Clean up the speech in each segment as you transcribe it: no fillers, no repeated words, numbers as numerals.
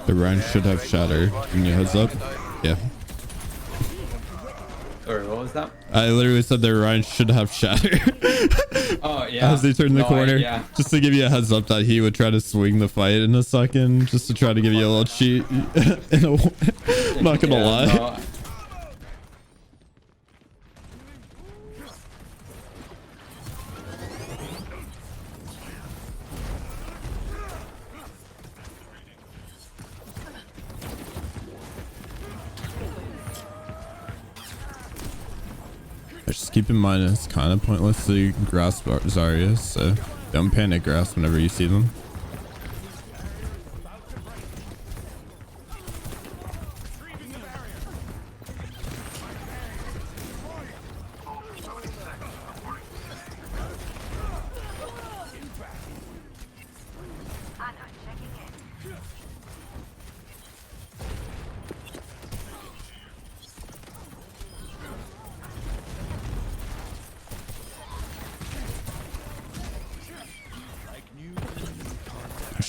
The Rhine should have shattered. Can you heads up? Yeah. Sorry, what was that? I literally said the Rhine should have shattered. Oh yeah. As they turned the corner. Yeah. Just to give you a heads up that he would try to swing the fight in a second. Just to try to give you a little cheat. Not gonna lie. No. Just keep in mind it's kind of pointless to grasp Zarya, so don't panic grasp whenever you see them.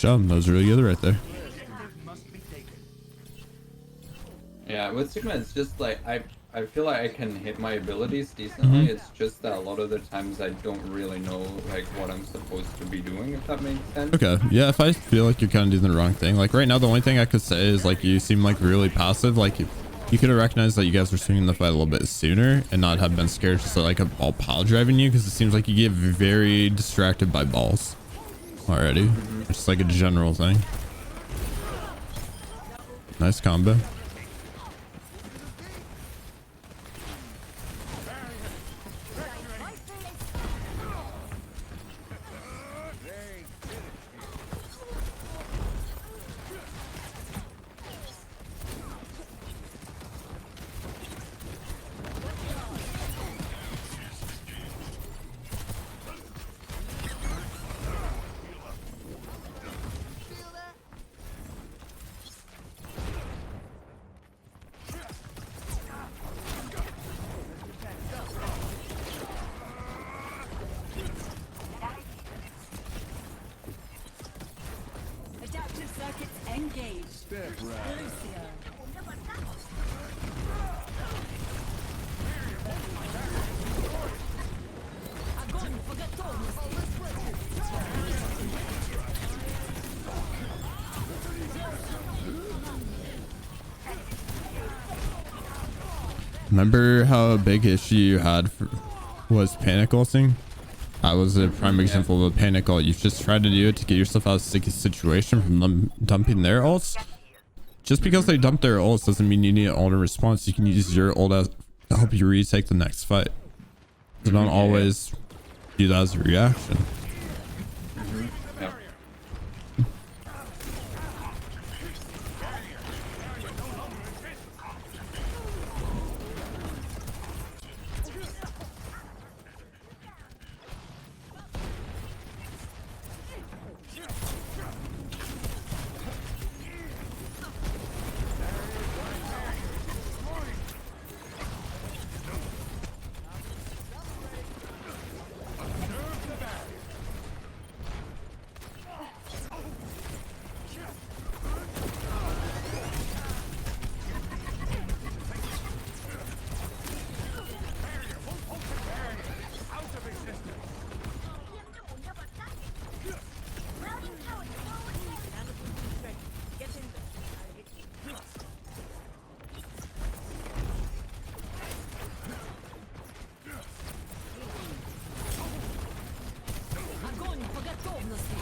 That was really good right there. Yeah, with Sigma, it's just like I feel like I can hit my abilities decently. It's just that a lot of the times I don't really know like what I'm supposed to be doing, if that makes sense. Okay, yeah, if I feel like you're kind of doing the wrong thing, like right now the only thing I could say is like you seem like really passive. Like you could have recognized that you guys were swinging the fight a little bit sooner and not have been scared just like a ball pile driving you, because it seems like you get very distracted by balls already. Just like a general thing. Nice combo. Remember how a big issue you had was panic ulting? That was a prime example of a panic ult. You've just tried to do it to get yourself out of a sticky situation from them dumping their ults. Just because they dump their ults doesn't mean you need an ult in response. You can use your ult to help you retake the next fight. So don't always do that as a reaction.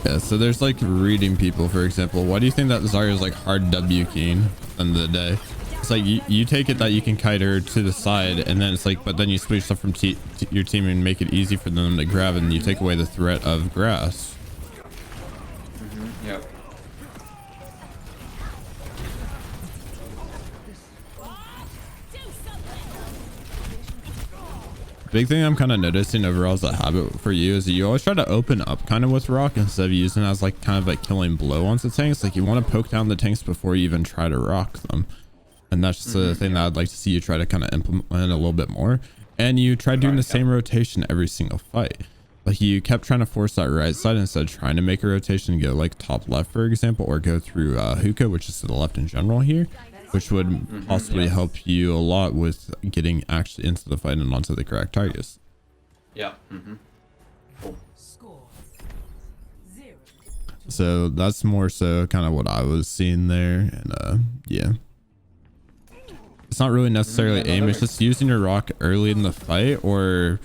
Yeah, so there's like reading people, for example. Why do you think that Zarya is like hard W keying in the day? It's like you take it that you can kite her to the side, and then it's like, but then you switch stuff from your team and make it easy for them to grab, and you take away the threat of grass. Yep. Big thing I'm kind of noticing overall as a habit for you is that you always try to open up kind of with rock instead of using it as like kind of like killing blow onto tanks. Like you want to poke down the tanks before you even try to rock them. And that's just the thing that I'd like to see you try to kind of implement a little bit more. And you try doing the same rotation every single fight. Like you kept trying to force that right side instead of trying to make a rotation and go like top left, for example, or go through hookah, which is to the left in general here, which would possibly help you a lot with getting actually into the fight and onto the correct targets. Yeah. Cool. So that's more so kind of what I was seeing there. And yeah, it's not really necessarily aim. It's just using your rock early in the fight or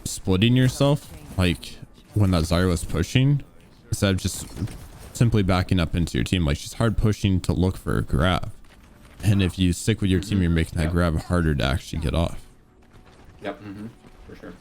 splitting yourself, like when that Zarya was pushing, instead of just simply backing up into your team. Like she's hard pushing to look for a Grav, and if you stick with your team, you're making that Grav harder to actually get off. Yep. For sure.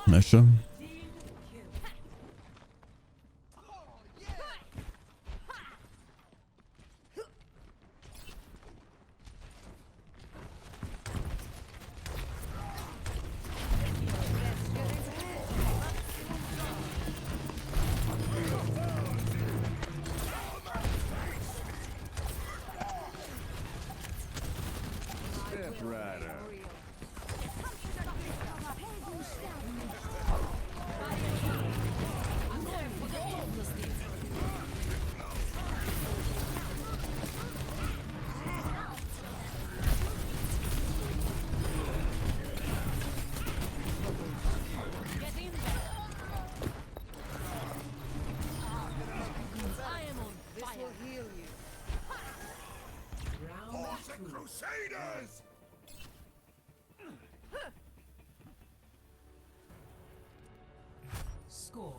Mesha. Crusaders! Score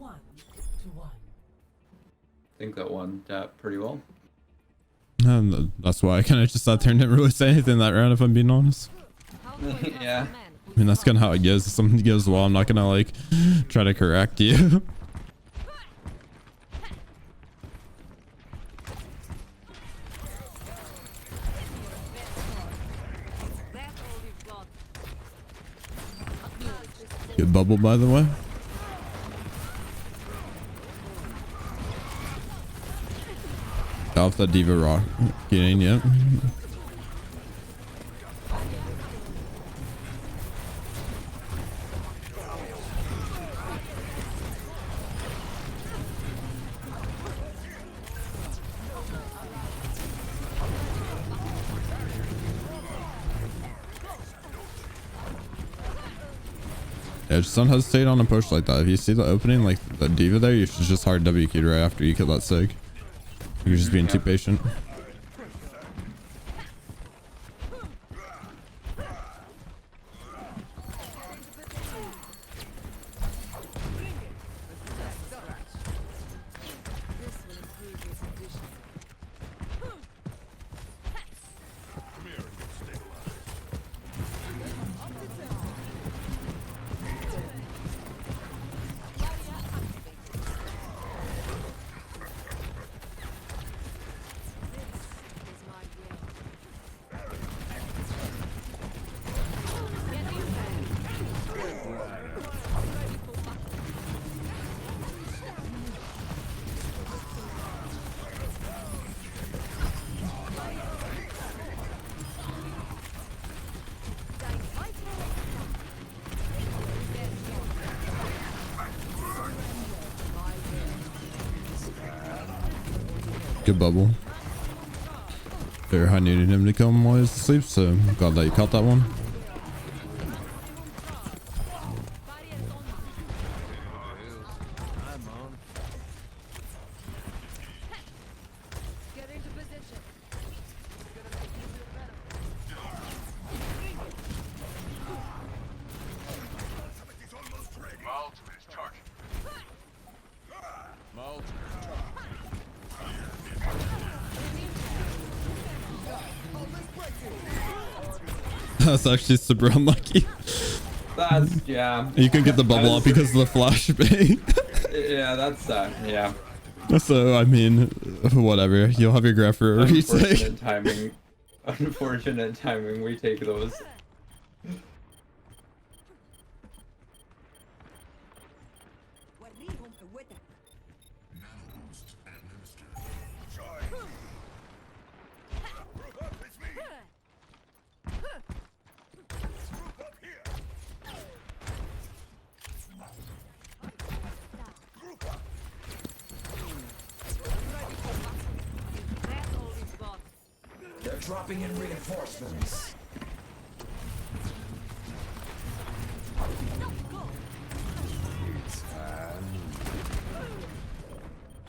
1-1. I think that won that pretty well. And that's why I kind of just sat there and didn't really say anything that round, if I'm being honest. Yeah. I mean, that's kind of how it goes. If something goes well, I'm not gonna like try to correct you. Good bubble, by the way. Off the Diva Rock. Getting, yep. Yeah, just don't hesitate on a push like that. If you see the opening, like the diva there, you should just hard W key right after you kill that sig. You're just being too patient. Good bubble. I needed him to come while he was asleep, so I'm glad that you caught that one. That's actually super unlucky. That's, yeah. You can get the bubble up because of the flashbang. Yeah, that's, yeah. So, I mean, whatever. You'll have your graph for a retake. Unfortunate timing. Unfortunate timing. We take those. They're dropping in reinforcements.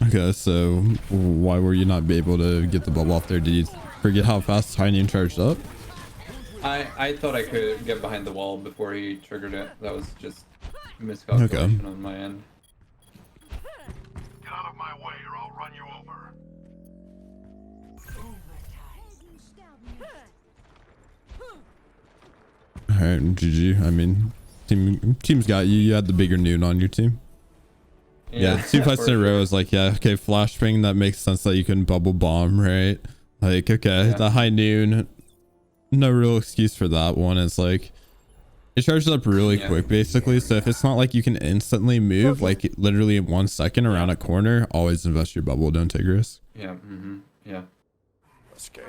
Okay, so why were you not able to get the bubble off there? Did you forget how fast Tiny charged up? I thought I could get behind the wall before he triggered it. That was just miscalculation on my end. Get out of my way or I'll run you over. Alright, GG. I mean, team's got you. You had the bigger noon on your team. Yeah, 2 fights in a row is like, yeah, okay, flashbang, that makes sense that you can bubble bomb, right? Like, okay, the high noon, no real excuse for that one. It's like, it charges up really quick, basically. So if it's not like you can instantly move, like literally in 1 second around a corner, always invest your bubble. Don't take risks. Yeah, yeah. Let's go.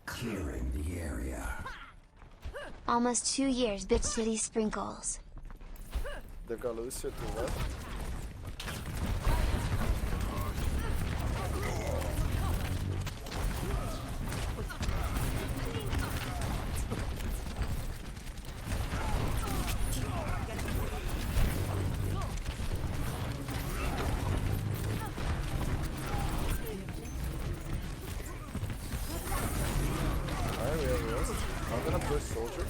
Clearing the area. Almost 2 years, bitch city sprinkles. They've got Lucio to the left. Alright, we have rest. I'm gonna push soldier.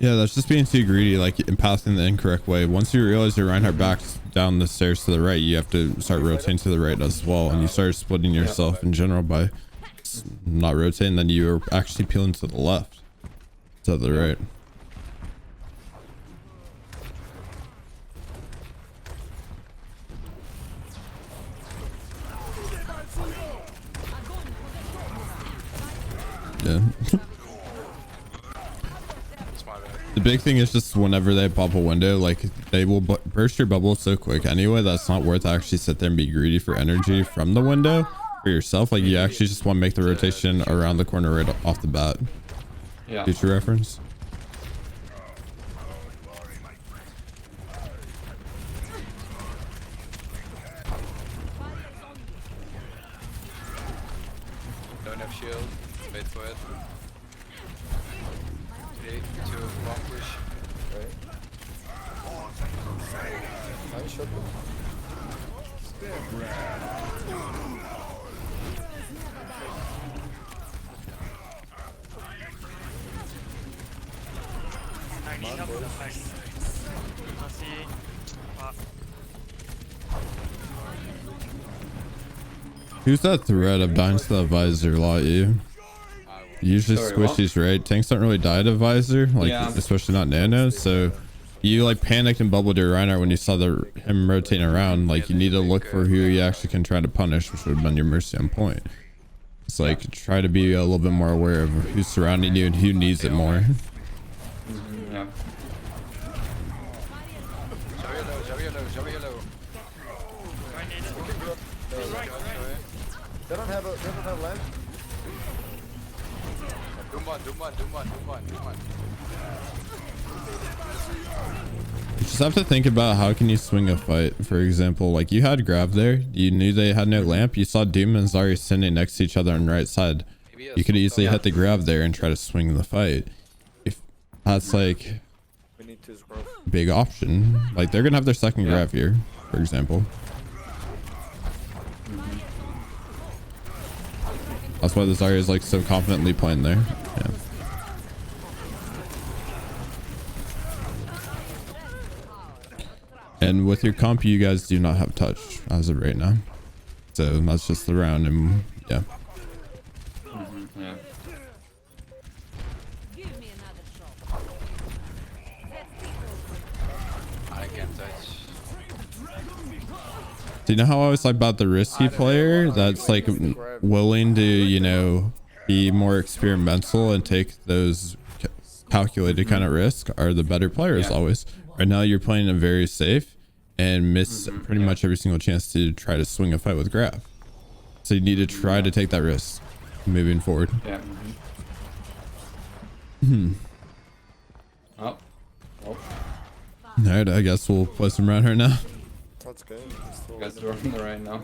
Yeah, that's just being too greedy, like and passing the incorrect way. Once you realize your Reinhardt backs down the stairs to the right, you have to start rotating to the right as well. And you start splitting yourself in general by not rotating, then you're actually peeling to the left, to the right. Yeah. The big thing is just whenever they pop a window, like they will burst your bubble so quick anyway, that's not worth to actually sit there and be greedy for energy from the window for yourself. Like you actually just want to make the rotation around the corner right off the bat. Yeah. Future reference. Don't have shield. Wait for it. gate to bomb push. Right. I shot them. Who's that threat of dying to the visor, LotU? Usually Sorry, squishies, right? Tanks don't really die to visor, like Yeah. especially not nanos. So you like panicked and bubbled your Reinhardt when you saw him rotating around. Like you need to look for who you actually can try to punish, which would have been your Mercy on point. It's like try to be a little bit more aware of who's surrounding you and who needs it more. Yeah. Zarya low. They don't have land. Doom one. You just have to think about how can you swing a fight. For example, like you had Grav there, you knew they had no lamp, you saw Doom and Zarya standing next to each other on the right side. You could easily hit the Grav there and try to swing the fight. If that's like We need to scroll. big option, like they're gonna have their second Grav here, for example. That's why the Zarya is like so confidently playing there. Yeah. And with your comp, you guys do not have touch as of right now. So that's just the round, and yeah. Yeah. I can't touch. Do you know how I was like about the risky player that's like willing to, you know, be more experimental and take those calculated kind of risk are the better players always. Right now you're playing a very safe and miss pretty much every single chance to try to swing a fight with Grav. So you need to try to take that risk moving forward. Yeah. Oh. All right, I guess we'll play some round here now. That's good. You guys are on the right now.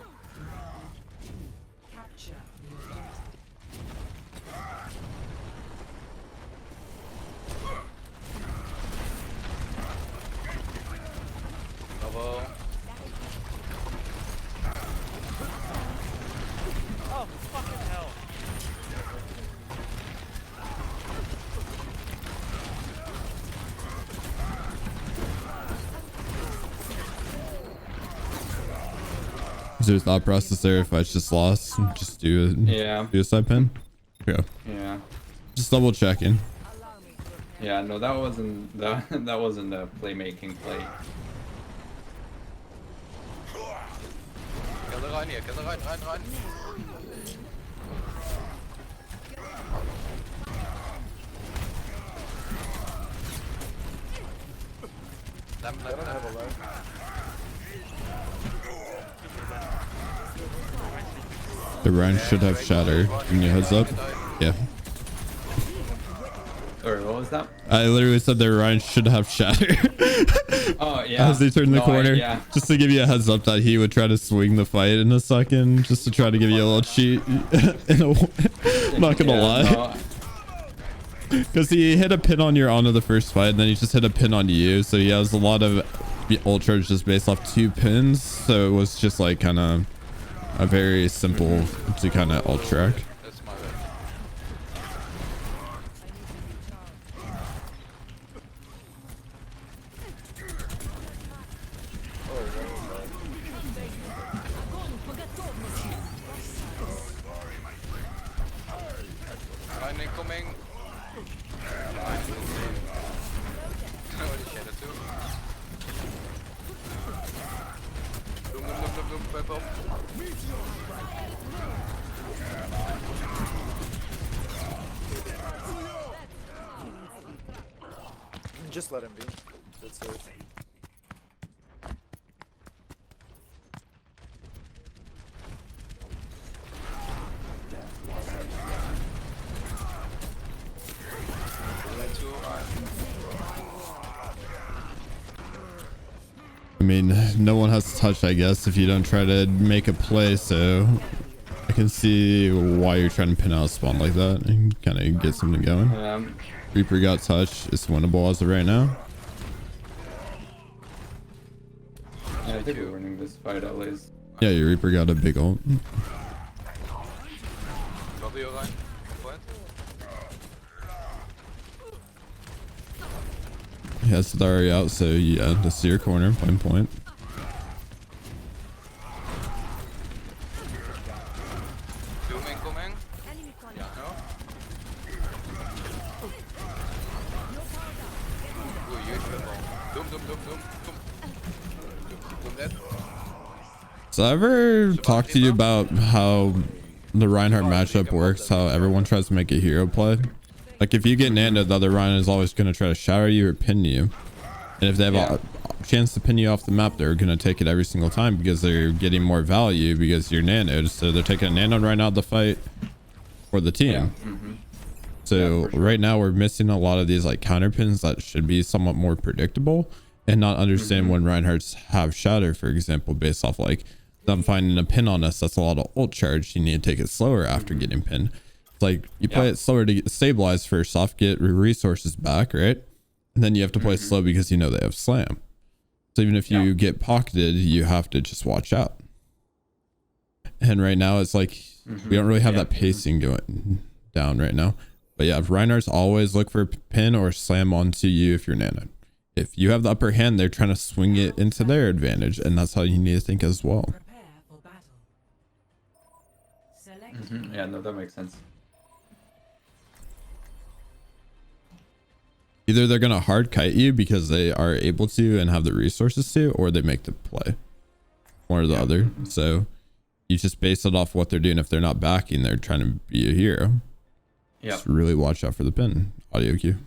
Double. Oh, fucking hell. Is there a thought process there if I just lost? Just do a side pin? Yeah. Yeah. Just double checking. Yeah, no, that wasn't that wasn't a playmaking play. Killer rein hier, Killer rein. Lamp. They don't have a land. The Ryan should have shatter. Give me a heads up. Yeah. Sorry, what was that? I literally said that Ryan should have shatter. Oh yeah. As he turned the corner. Yeah. Just to give you a heads up that he would try to swing the fight in a second. Just to try to give you a little cheat. Not gonna lie. Because he hit a pin on your onto the first fight, and then he just hit a pin on you. So he has a lot of ultras just based off 2 pins. So it was just like kind of a very simple to kind of ult track. That's my bad. Line incoming. Holy shit, that's 2. Boom, purple. Just let him be. That's it. I mean, no one has touch, I guess, if you don't try to make a play. So I can see why you're trying to pin out a spawn like that and kind of get something going. Reaper got touched. It's winnable as of right now. Yeah, I think we're winning this fight at least. Yeah, your Reaper got a big ult. LotU line. Point. He has Zarya out, so yeah, this is your corner. Point. Doom incoming. Yeah, no. Ooh, huge football. Doom. Doom dead. So I ever talk to you about how the Reinhardt matchup works, how everyone tries to make a hero play? Like if you get Nando, the other Ryan is always going to try to shatter you or pin you. And if they have a chance to pin you off the map, they're going to take it every single time because they're getting more value because you're nanoed. So they're taking a nano right now to fight for the team. So right now we're missing a lot of these like counter pins that should be somewhat more predictable and not understand when Reinhardt's have shatter, for example, based off like them finding a pin on us. That's a lot of ult charge. You need to take it slower after getting pinned. It's like you play it slower to get stabilized first off, get resources back, right? And then you have to play slow because you know they have slam. So even if you get pocketed, you have to just watch out. And right now it's like we don't really have that pacing going down right now. But yeah, Reinhardt's always look for a pin or slam onto you if you're nanoed. If you have the upper hand, they're trying to swing it into their advantage, and that's how you need to think as well. Prepare for battle. Select Yeah, no, that makes sense. Either they're going to hard kite you because they are able to and have the resources to, or they make the play. One or the other. So you just base it off what they're doing. If they're not backing, they're trying to be a hero. Yeah. Just really watch out for the pin. Audio cue.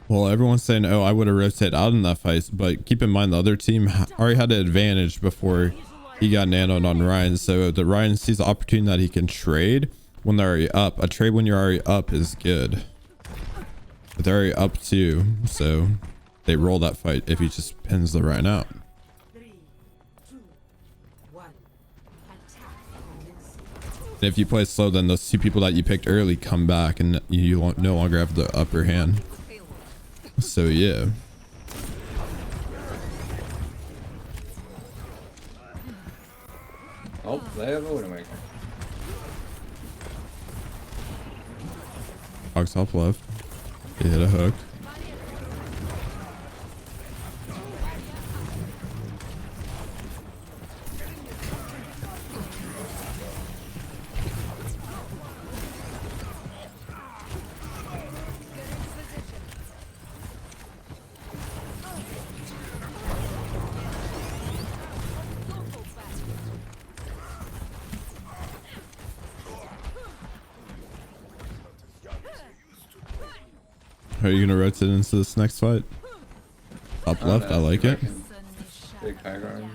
Well, everyone's saying, oh, I would have rotated out in that fight, but keep in mind the other team already had an advantage before he got nanoed on Ryan. So the Ryan sees the opportunity that he can trade when they're already up. A trade when you're already up is good. But they're already up too, so they roll that fight if he just pins the Ryan out. 3, 2, 1. Attack. And if you play slow, then those two people that you picked early come back and you no longer have the upper hand. So yeah. Oh, they have a Widowmaker. Hog's top left. He hit a hook. Are you gonna rotate into this next fight? Up left, I like it. Big high ground.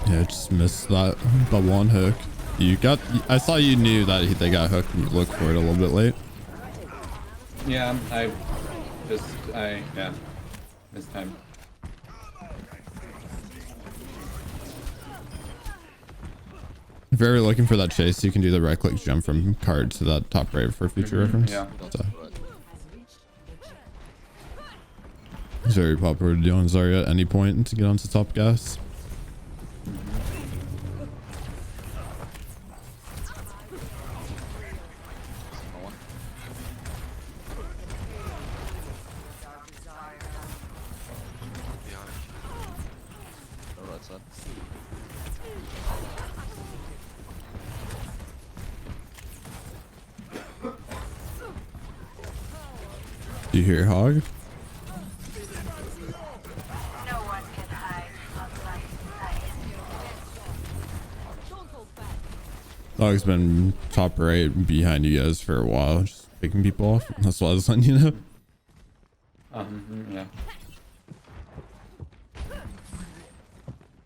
Yeah, just missed that the one hook. You got. I saw you knew that they got hooked and you looked for it a little bit late. Yeah, yeah, missed time. If you're ever looking for that chase, you can do the right click jump from card to that top right for future reference. Yeah. So. It's very popular to do on Zarya at any point to get onto top gas. Do you hear Hog? Hog's been top right behind you guys for a while, just picking people off. That's why I was letting you know. Yeah.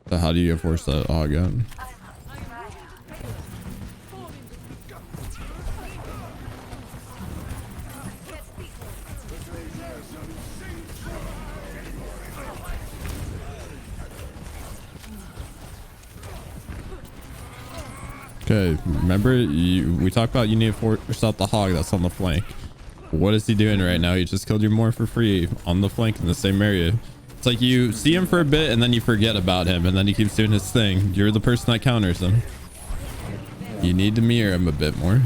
So how do you force that Hog out? Okay, remember we talked about you need to force out the Hog that's on the flank. What is he doing right now? He just killed your more for free on the flank in the same area. It's like you see him for a bit and then you forget about him and then he keeps doing his thing. You're the person that counters him. You need to mirror him a bit more.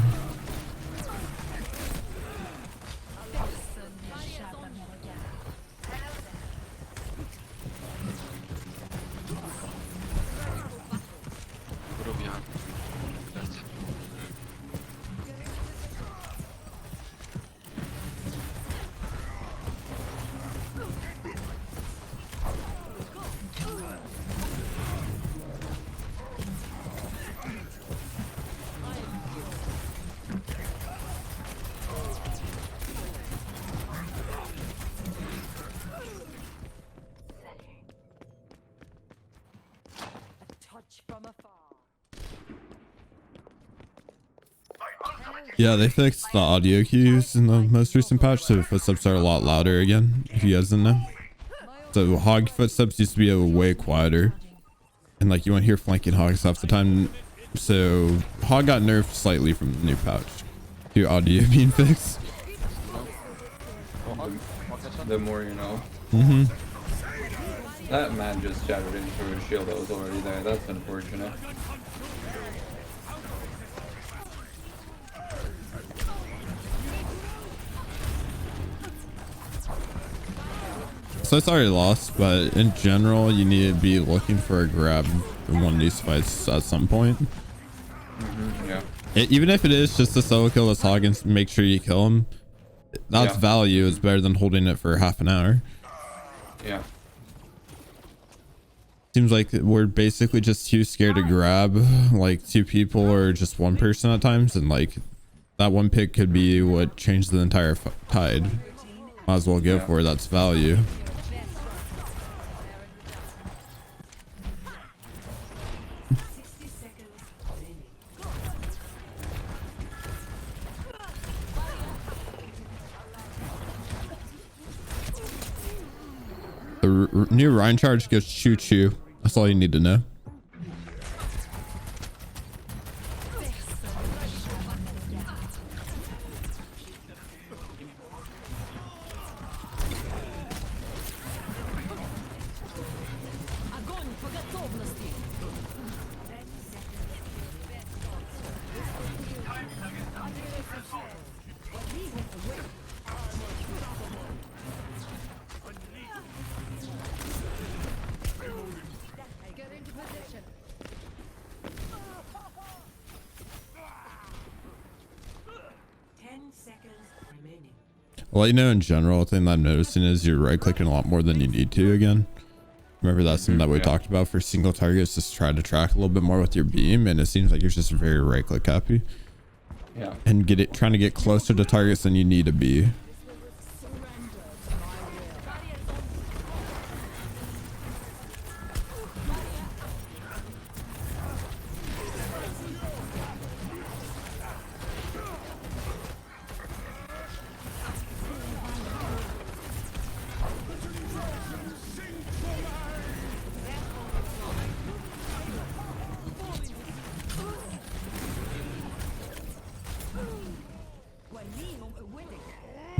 Yeah, they fixed the audio cues in the most recent patch, so footsteps are a lot louder again, if you guys didn't know. So Hog footsteps used to be way quieter. And like you won't hear flanking Hogs half the time. So Hog got nerfed slightly from the new patch. Your audio being fixed. The more you know. That man just shattered into a shield that was already there. That's unfortunate. So it's already lost, but in general, you need to be looking for a grab in one of these fights at some point. Yeah. Even if it is just to solo kill this Hog and make sure you kill him, that's value. It's better than holding it for half an hour. Yeah. Seems like we're basically just too scared to grab like two people or just one person at times, and like that one pick could be what changed the entire tide. Might as well go for it. That's value. The new Rhine charge goes choo choo. That's all you need to know. Well, you know, in general, the thing that I'm noticing is you're right clicking a lot more than you need to again. Remember that's something that we talked about for single targets, just try to track a little bit more with your beam, and it seems like you're just very right click happy. Yeah. And trying to get closer to targets than you need to be.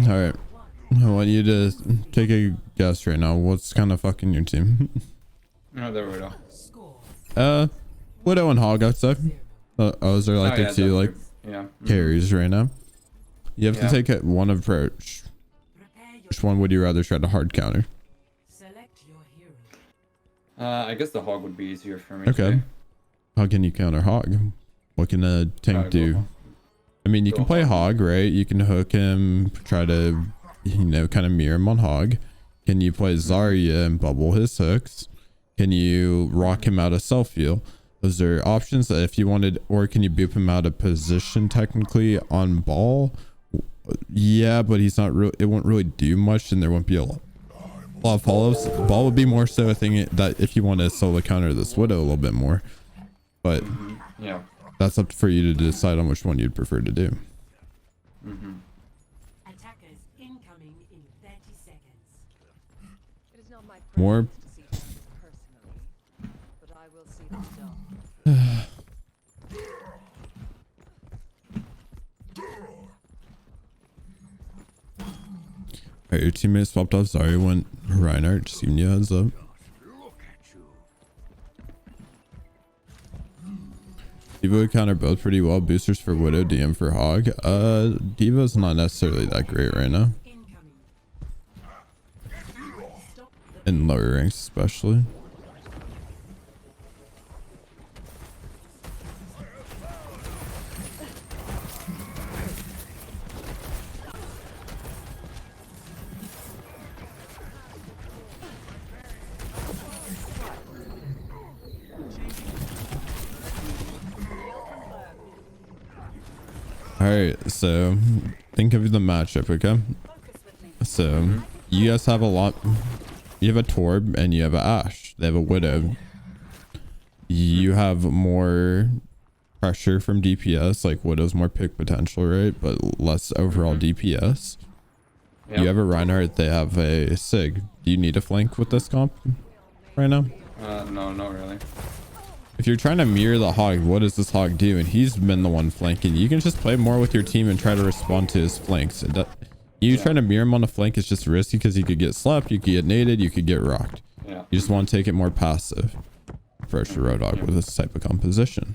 All right, I want you to take a guess right now. What's kind of fucking your team? No, there we go. Widow and Hog outside. Those are like the two like carries right now. You have to take one approach. Which one would you rather try to hard counter? I guess the Hog would be easier for me. Okay. How can you counter Hog? What can a tank do? I mean, you can play Hog, right? You can hook him, try to you know, kind of mirror him on Hog? Can you play Zarya and bubble his hooks? Can you rock him out of self-heal? Those are options that if you wanted, or can you boop him out of position technically on ball? Yeah, but he's not real. It won't really do much, and there won't be a lot of follows. Ball would be more so a thing that if you want to solo counter this Widow a little bit more, but Yeah. that's up for you to decide on which one you'd prefer to do. Attackers incoming in 30 seconds. It is not my More. preference to see them personally, but I will see them done. Alright, your teammate swapped off Zarya when Reinhardt, just giving you a heads up. Diva would counter both pretty well. Boosters for Widow, DM for Hog. Diva's not necessarily that great right now. In lower ranks especially. Alright, so think of the matchup, okay? So you guys have a lot. You have a Torb and you have a Ashe. They have a Widow. You have more pressure from DPS, like Widow's more pick potential, right? But less overall DPS. Yep. You have a Reinhardt, they have a Sig. Do you need a flank with this comp right now? No, not really. If you're trying to mirror the Hog, what does this Hog do? And he's been the one flanking. You can just play more with your team and try to respond to his flanks. You trying to mirror him on a flank is just risky because you could get slapped, you could get naded, you could get rocked. Yeah. You just want to take it more passive. Approach the Road Dog with this type of composition.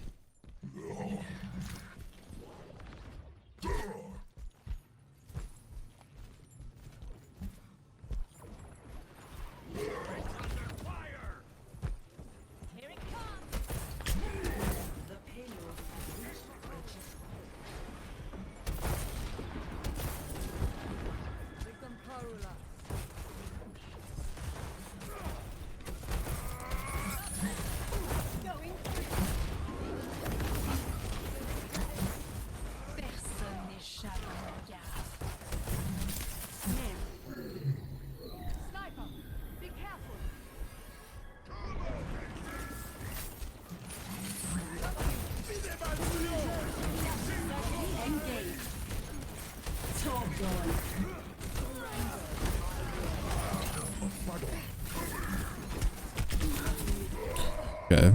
Okay,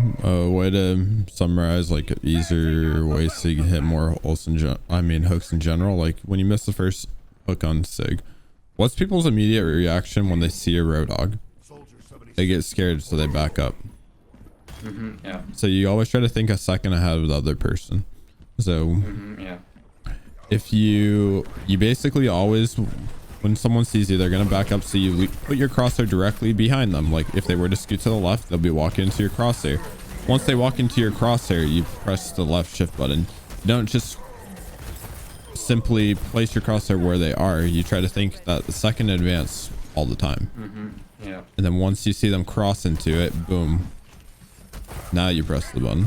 way to summarize, like easier ways to hit more hooks in general. Like when you miss the first hook on Sig, what's people's immediate reaction when they see a Road Dog? They get scared, so they back up. Yeah. So you always try to think a second ahead of the other person. So Yeah. if you basically always, when someone sees you, they're gonna back up, so you put your crosshair directly behind them. Like if they were to scoot to the left, they'll be walking into your crosshair. Once they walk into your crosshair, you press the left shift button. You don't just simply place your crosshair where they are. You try to think that the second advance all the time. Yeah. And then once you see them cross into it, boom, now you press the button.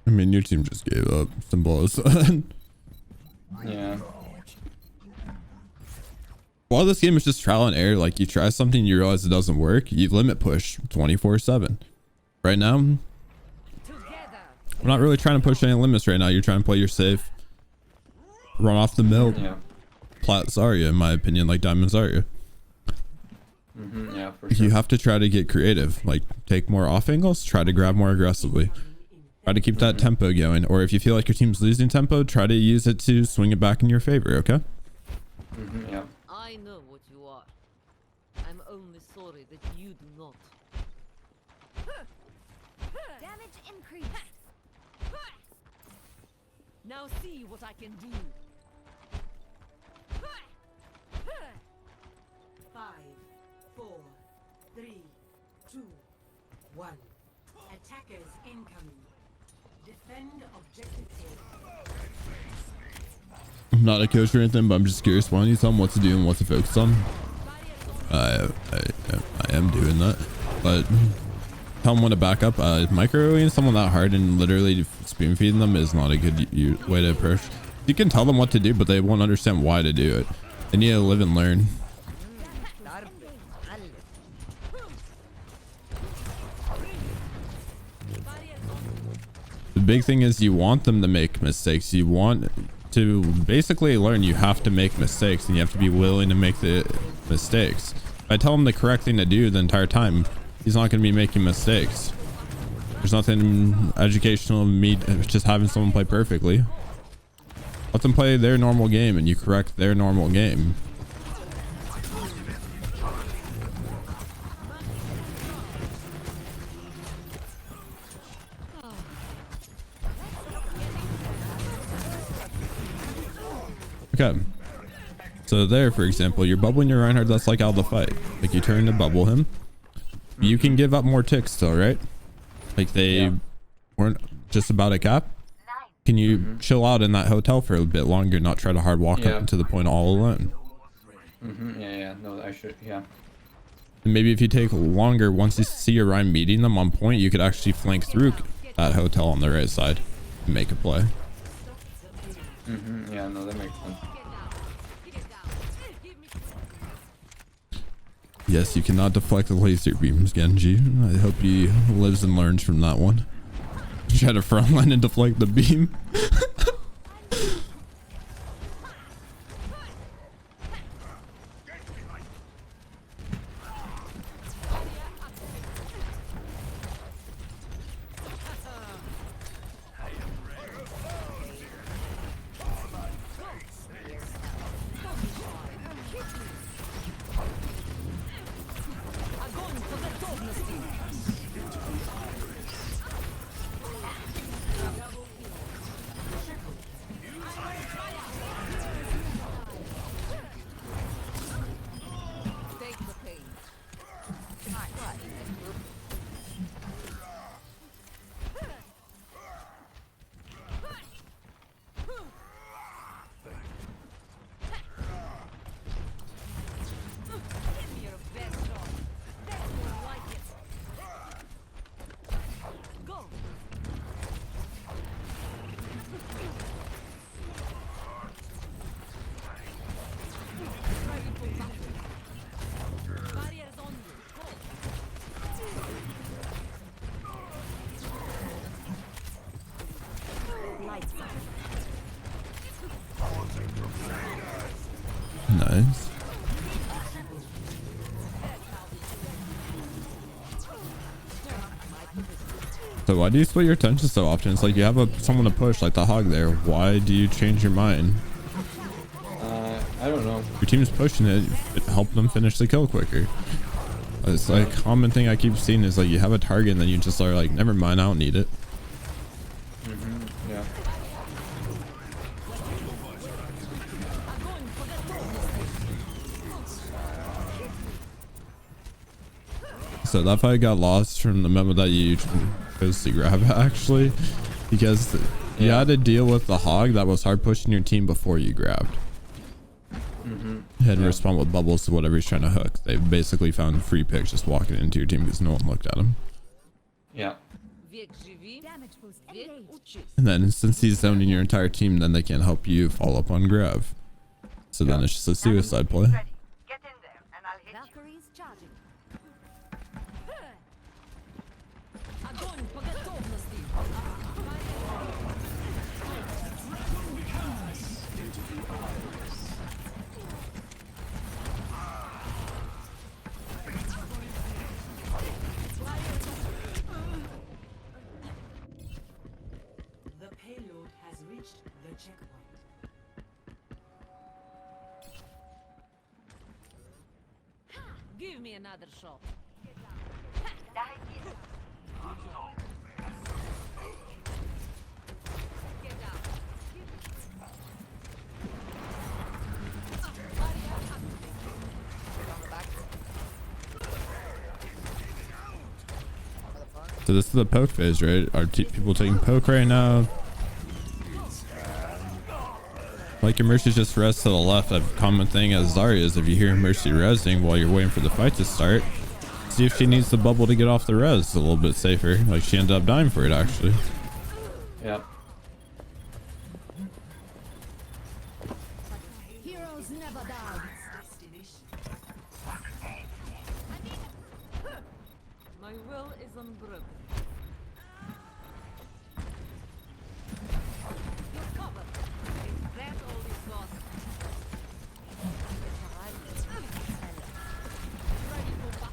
I mean, your team just gave up. Simple as that. Yeah. While this game is just trial and error, like you try something, you realize it doesn't work, you limit push 24/7. Right now, I'm not really trying to push any limits right now. You're trying to play your safe, run off the mill, Yeah. plat Zarya, in my opinion, like Diamond Zarya. Yeah, for You sure. have to try to get creative, like take more off angles, try to grab more aggressively. Try to keep that tempo going, or if you feel like your team's losing tempo, try to use it to swing it back in your favor, okay? Yeah. I know what you are. I'm only sorry that you do not. Damage increased. Now see what I can do. 5, 4, 3, 2, 1. Attackers incoming. Defend objective A. I'm not a coach or anything, but I'm just curious. Why don't you tell them what to do and what to focus on? I am doing that, but tell them when to back up. Microwaving someone that hard and literally spoon feeding them is not a good way to approach. You can tell them what to do, but they won't understand why to do it. They need to live and learn. The big thing is you want them to make mistakes. You want to basically learn. You have to make mistakes and you have to be willing to make the mistakes. If I tell him the correct thing to do the entire time, he's not going to be making mistakes. There's nothing educational in me just having someone play perfectly. Let them play their normal game and you correct their normal game. Okay, so there, for example, you're bubbling your Reinhardt. That's like out of the fight. Like you turn to bubble him. You can give up more ticks though, right? Like they weren't just about a cap. Can you chill out in that hotel for a bit longer, not try to hard walk up to the point all alone? Yeah, no, I should, yeah. And maybe if you take longer, once you see your Ryan meeting them on point, you could actually flank through that hotel on the right side and make a play. Yeah, no, that makes sense. Yes, you cannot deflect the laser beams, Genji. I hope he lives and learns from that one. Try to frontline and deflect the beam. Nice. So why do you split your attention so often? It's like you have someone to push like the hog there. Why do you change your mind? I don't know. Your team's pushing it. Help them finish the kill quicker. It's like a common thing I keep seeing is like you have a target and then you just are like, never mind, I don't need it. Yeah. So that fight got lost from the memo that you chose to grab actually, because you had to deal with the hog that was hard pushing your team before you grabbed. You had to respond with bubbles to whatever he's trying to hook. They basically found free picks just walking into your team because no one looked at him. Yeah. And then since he's zoning your entire team, then they can't help you follow up on Grav. So then it's just a suicide play. Valkyrie's charging. checkpoint. Give me another shot. Get down. So this is the poke phase, right? Are people taking poke right now? Like your Mercy's just res to the left. A common thing as Zarya is if you hear Mercy resing while you're waiting for the fight to start, see if she needs the bubble to get off the res. It's a little bit safer. Like she ended up dying for it actually. Yep. Heroes never die. My will is unbroken. You're covered. That's all is lost. Ready for battle.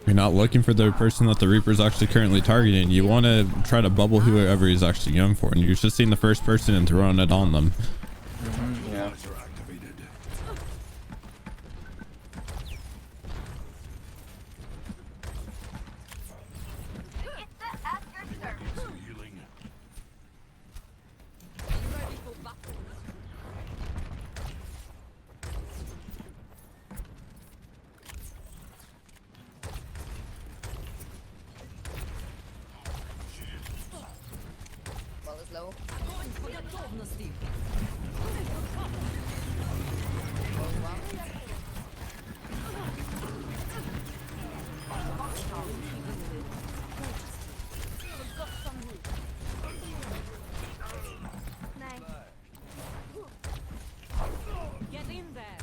You're not looking for the person that the Reaper's actually currently targeting. You want to try to bubble whoever he's actually going for, and you're just seeing the first person and throwing it on them. Yeah. Ready for battle. Ball is low. Going for the готовности. Get in there.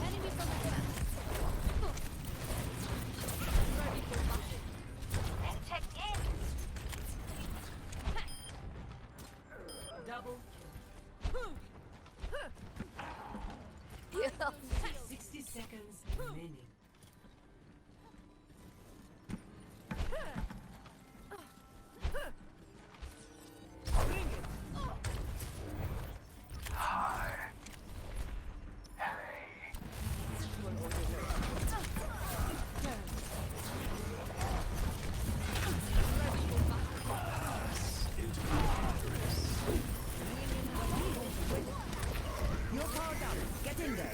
Enemies on the ground. Ready for battle. Check in. Double kill. 60 seconds remaining. You're powered up. Get in there.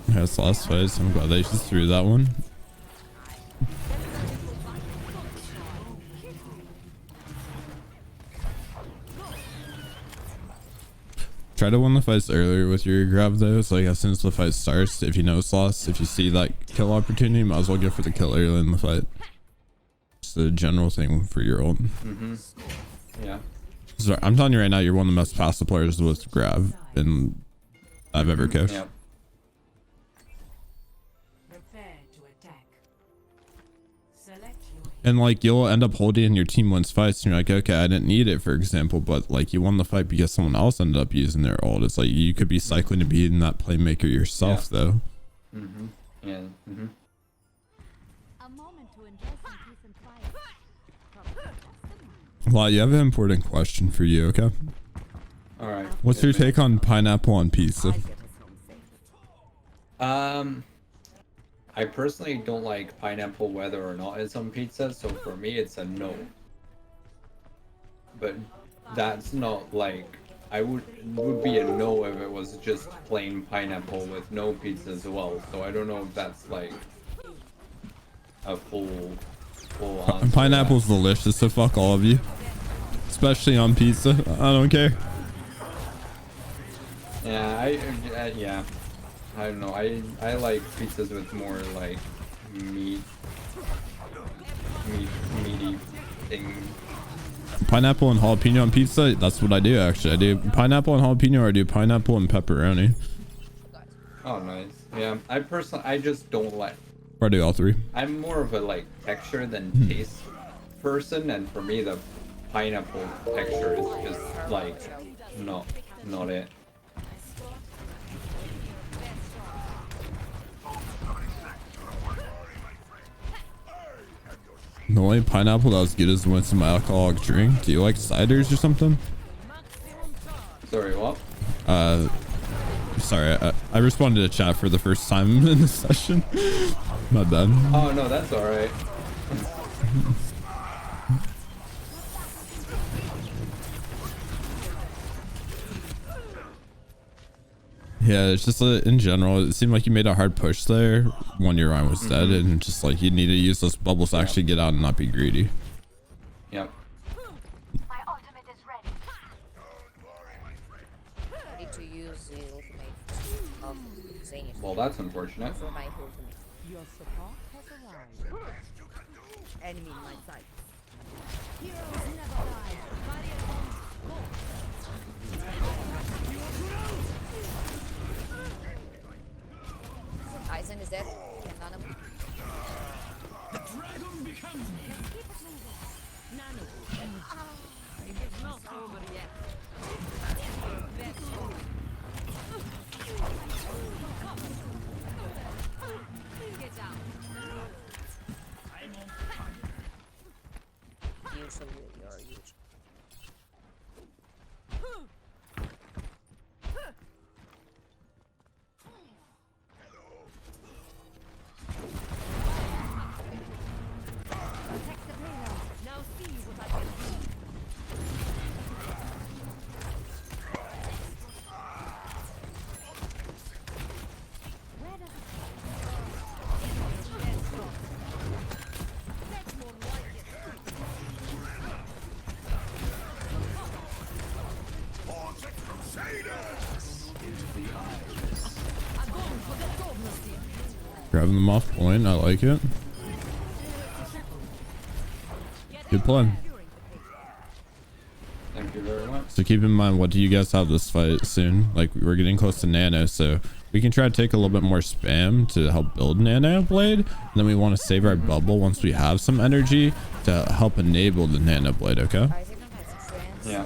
That's the last phase. I'm glad they just threw that one. Try to win the fights earlier with your Grav though. It's like as soon as the fight starts, if you know it's lost, if you see that kill opportunity, might as well go for the kill early in the fight. It's the general thing for your ult. Yeah. So I'm telling you right now, you're one of the most passive players with Grav and I've ever coached. Yep. Prepare to attack. Select your And like you'll end up holding your team wins fights and you're like, okay, I didn't need it, for example, but like you won the fight because someone else ended up using their ult. It's like you could be cycling to being that playmaker yourself though. Yeah. A moment to enjoy some peace and quiet. Well, you have an important question for you, okay? Alright. What's your take on pineapple on pizza? I personally don't like pineapple whether or not it's on pizza, so for me it's a no. But that's not like it would be a no if it was just plain pineapple with no pizza as well. So I don't know if that's like a full answer. Pineapple's delicious, so fuck all of you. Especially on pizza. I don't care. Yeah, yeah. I don't know. I like pizzas with more like meaty thing. pineapple and jalapeno on pizza. That's what I do actually. I do pineapple and jalapeno, or I do pineapple and pepperoni. Oh, nice. Yeah, I just don't like. Or I do all three. I'm more of a like texture than taste person, and for me the pineapple texture is just like not it. The only pineapple that was good is when it's in my alcoholic drink. Do you like ciders or something? Sorry, what? Sorry, I responded to chat for the first time in the session. My bad. Oh no, that's all right. Yeah, it's just in general, it seemed like you made a hard push there when your Ryan was dead, and just like you need to use those bubbles to actually get out and not be greedy. Yep. My ultimate is ready. I need to use the ultimate of Zanius Well, that's unfortunate. for my ultimate. Your support has arrived. Enemy in my sight. Heroes never die. Barrier bombs, go. Aizen is dead. Can none of them. Nano. It is not over yet. Best get down. Usually you're usually. Protect the payload. Now see what I can do. Where does Let's go. That's more like it. Grabbing them off point, I like it. Good plan. Thank you very much. So keep in mind, what do you guys have this fight soon? Like we're getting close to Nano, so we can try to take a little bit more spam to help build Nano Blade. And then we want to save our bubble once we have some energy to help enable the Nano Blade, okay? Aizen has friends. Yeah.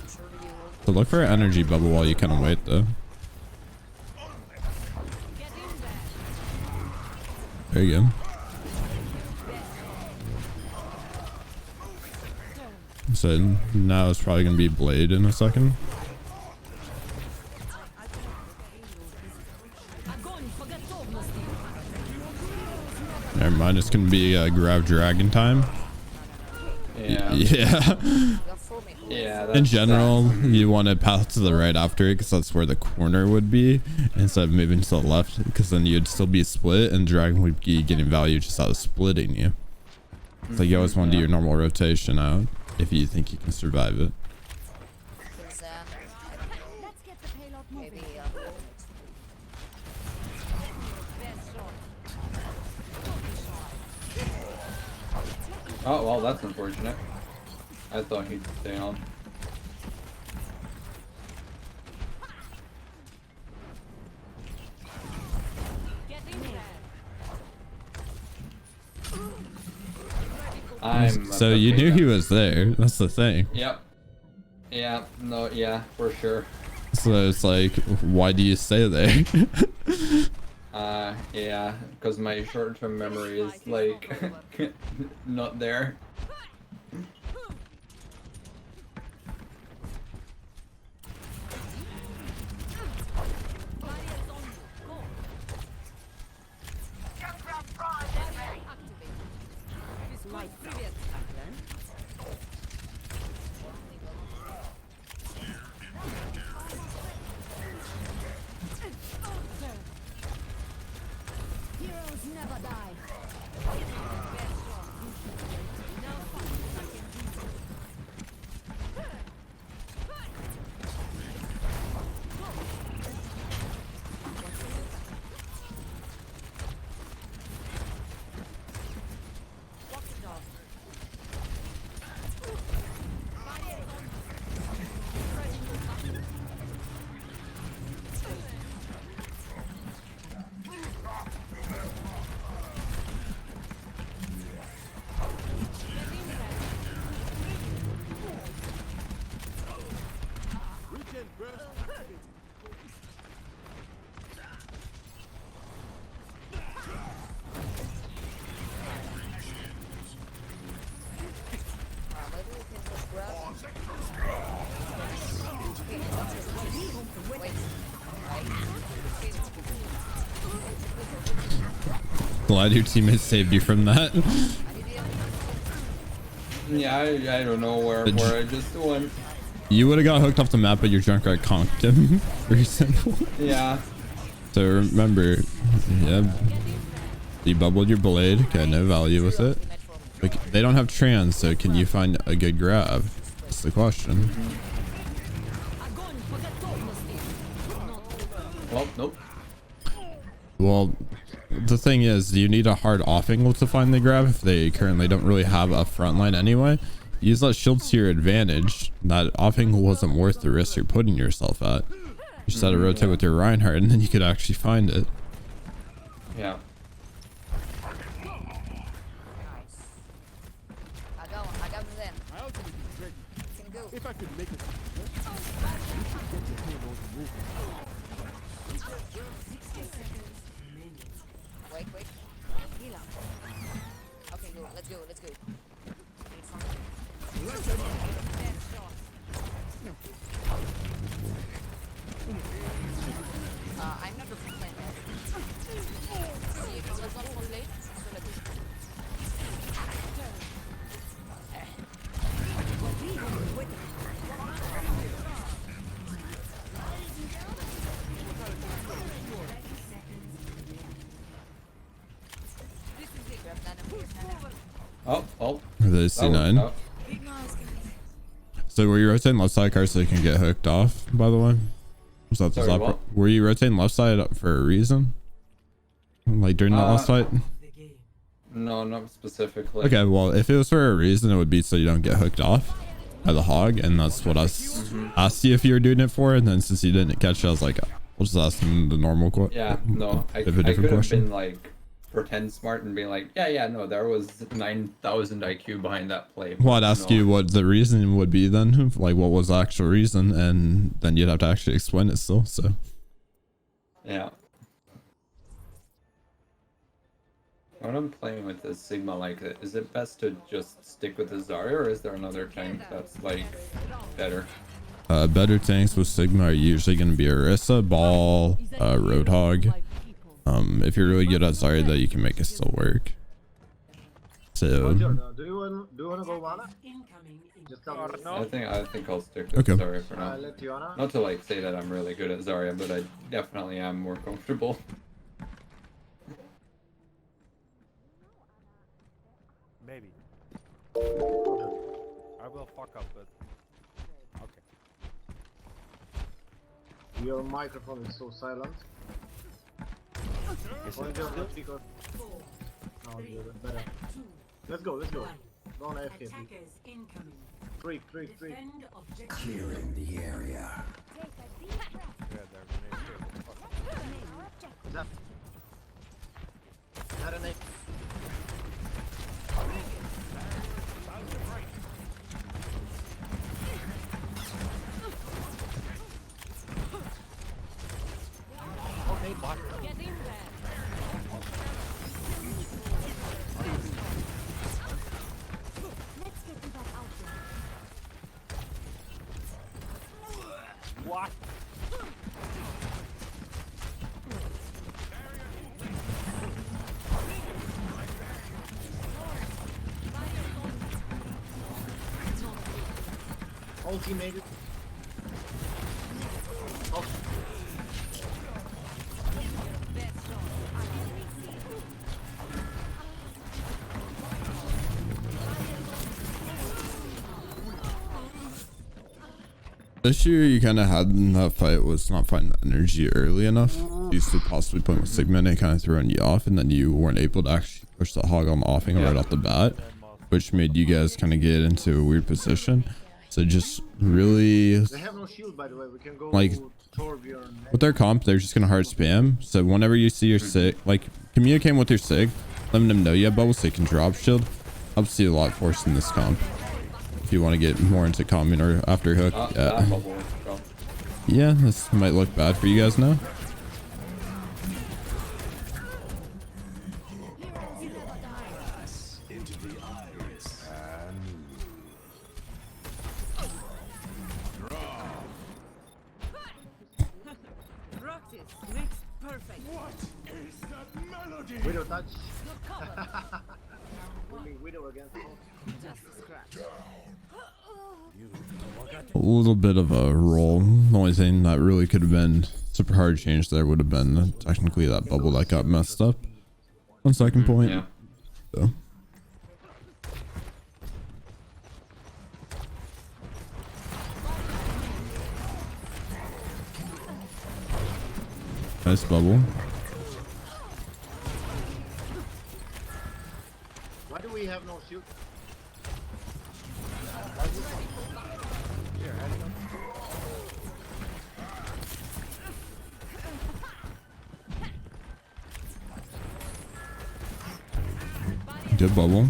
Surely you will. So look for an energy bubble while you kind of wait though. There you go. So now it's probably going to be Blade in a second. Never mind, it's going to be Grav Dragon time. Yeah. Yeah. You're forming. Yeah. In general, you want to pass to the right after it because that's where the corner would be instead of moving to the left, because then you'd still be split and Dragon would be getting value just out of splitting you. It's like you always want to do your normal rotation out if you think you can survive it. There's Let's get the payload maybe moving. Oh well, that's unfortunate. I thought he'd stay on. So you knew he was there. That's the thing. Yep. Yeah. No. Yeah. For sure. So it's like, why do you stay there? Yeah. Because my short-term memory is like not there. Heroes never die. glad your teammates saved you from that. Yeah, I don't know where I just went. You would have got hooked off the map, but your Junkrat conked him. Very simple. Yeah. So remember, yeah, you bubbled your blade, got no value with it. Like, they don't have trans, so can you find a good grab? That's the question. Well, nope. Well, the thing is, you need a hard off angle to find the grab if they currently don't really have a front line anyway. Use that shield to your advantage. That off angle wasn't worth the risk you're putting yourself at. You just had to rotate with your Reinhardt and then you could actually find it. Yeah. I got them then. Can go. If I could make it. Wait. Heal up. Okay, go. Let's go. I'm not the front line. See, it was not front lane, so let's Oh. The C9. So were you rotating left side car so you can get hooked off, by the way? Was that the Sorry, stop? what? Were you rotating left side for a reason? Like during that last fight? No, not specifically. Okay, well, if it was for a reason, it would be so you don't get hooked off by the hog, and that's what I asked you if you were doing it for, and then since you didn't catch it, I was like, I'll just ask him the normal question. Yeah, no, I Have could a different have question. been like pretend smart and be like, yeah, no, there was 9,000 IQ behind that play. Well, I'd ask you what the reason would be then, like what was the actual reason, and then you'd have to actually explain it still, so. Yeah. When I'm playing with the Sigma like it, is it best to just stick with the Zarya, or is there another tank that's like better? Better tanks with Sigma are usually going to be Orisa, Ball, Roadhog. If you're really good at Zarya, though, you can make it still work. So. Do you want to go Wana? Just tell me. I think I'll stick with Okay. Zarya for now. Let Tiana. Not to like say that I'm really good at Zarya, but I definitely am more comfortable. Maybe. I will fuck up, but okay. Your microphone is so silent. Only just because. No, you're better. Let's go. Go on AFK, please. Freak. Clearing the area. Yeah, they're gonna Is that an A? Okay, bot. Let's get you back out there. What? Ultimated. The issue you kind of had in that fight was not finding the energy early enough. You used to possibly put with Sigma and it kind of throwing you off, and then you weren't able to actually push the hog on the offing right off the bat, which made you guys kind of get into a weird position. So just really, They have no shield, by the way. We can go like, Torbjorn. with their comp, they're just gonna hard spam. So whenever you see your sig, like communicating with your sig, letting them know you have bubbles so you can drop shield, helps you a lot force in this comp. If you want to get more into common or after hook, That bubble was strong. yeah, this might look bad for you guys now. Into the iris. practice makes perfect. What is that melody? Widow touch. A little bit of a roll. The only thing that really could have been super hard change there would have been technically that bubble that got messed up on second point. Yeah. So. Nice bubble. Why do we have no shield? Good bubble.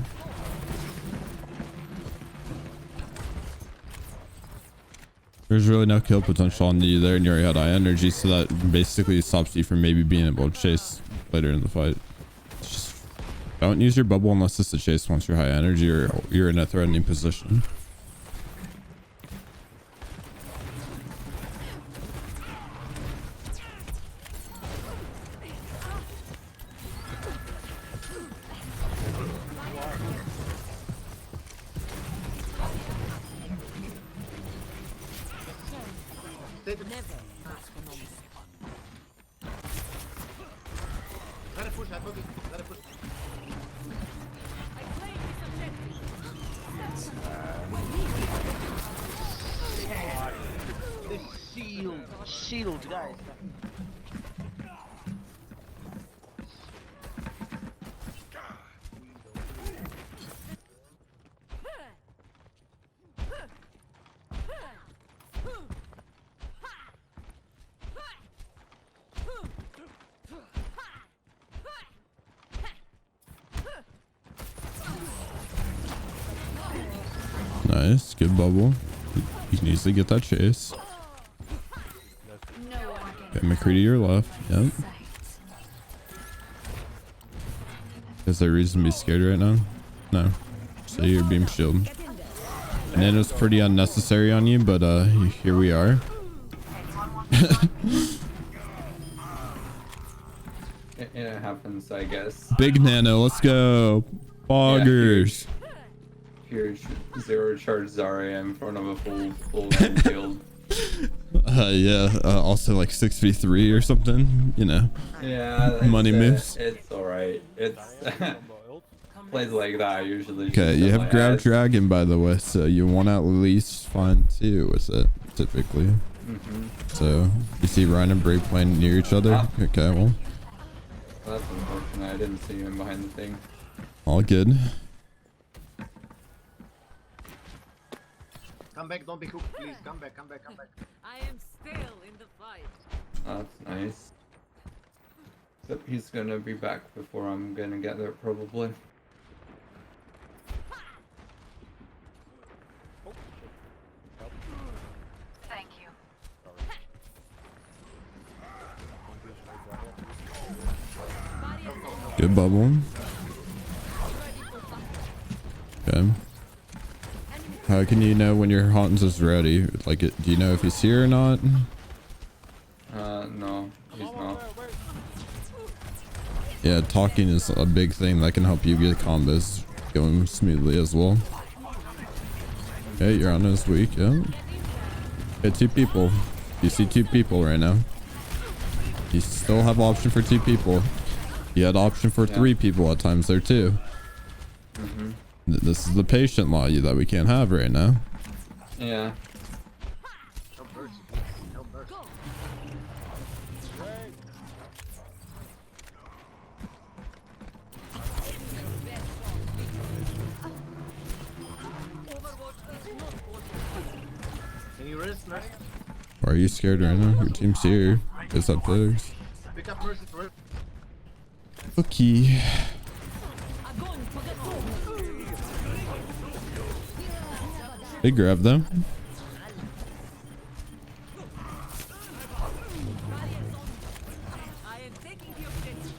There's really no kill potential on you there, and you already had high energy, so that basically stops you from maybe being able to chase later in the fight. It's just don't use your bubble unless it's a chase once you're high energy or you're in a threatening position. Let it push, I boogie. Let it push. The shield, guys. Nice, good bubble. You can easily get that chase. Okay, McCree to your left. Yep. Is there a reason to be scared right now? No. So your beam shield. Nano's pretty unnecessary on you, but here we are. It happens, I guess. Big Nano, let's go. Boggers. Huge zero charge Zarya in front of a full field. Yeah, also like 6v3 or something, you know. Yeah, Money moves. It's alright. It's plays like that usually. Okay, you have Grav Dragon, by the way, so you want at least find 2 with it, typically. So, you see Ryan and Brave playing near each other? Okay, well. That's unfortunate. I didn't see him behind the thing. All good. Come back, don't be hooked, please. Come back, come back, come back. I am still in the fight. That's nice. Except he's gonna be back before I'm gonna get there, probably. Thank you. Good bubble. Okay. How can you know when your Hauntons is ready? Like, do you know if he's here or not? No, he's not. Yeah, talking is a big thing that can help you get combos going smoothly as well. Okay, your Hauntton is weak, yeah. Okay, 2 people. You see 2 people right now. You still have option for 2 people. You had option for 3 people at times there too. This is the patient law that we can't have right now. Yeah. No burst, please. No burst. Can you rest, man? Why are you scared right now? Your team's here. It's up theirs. Pick up mercy for it. Okay. They grab them. I am taking the objective.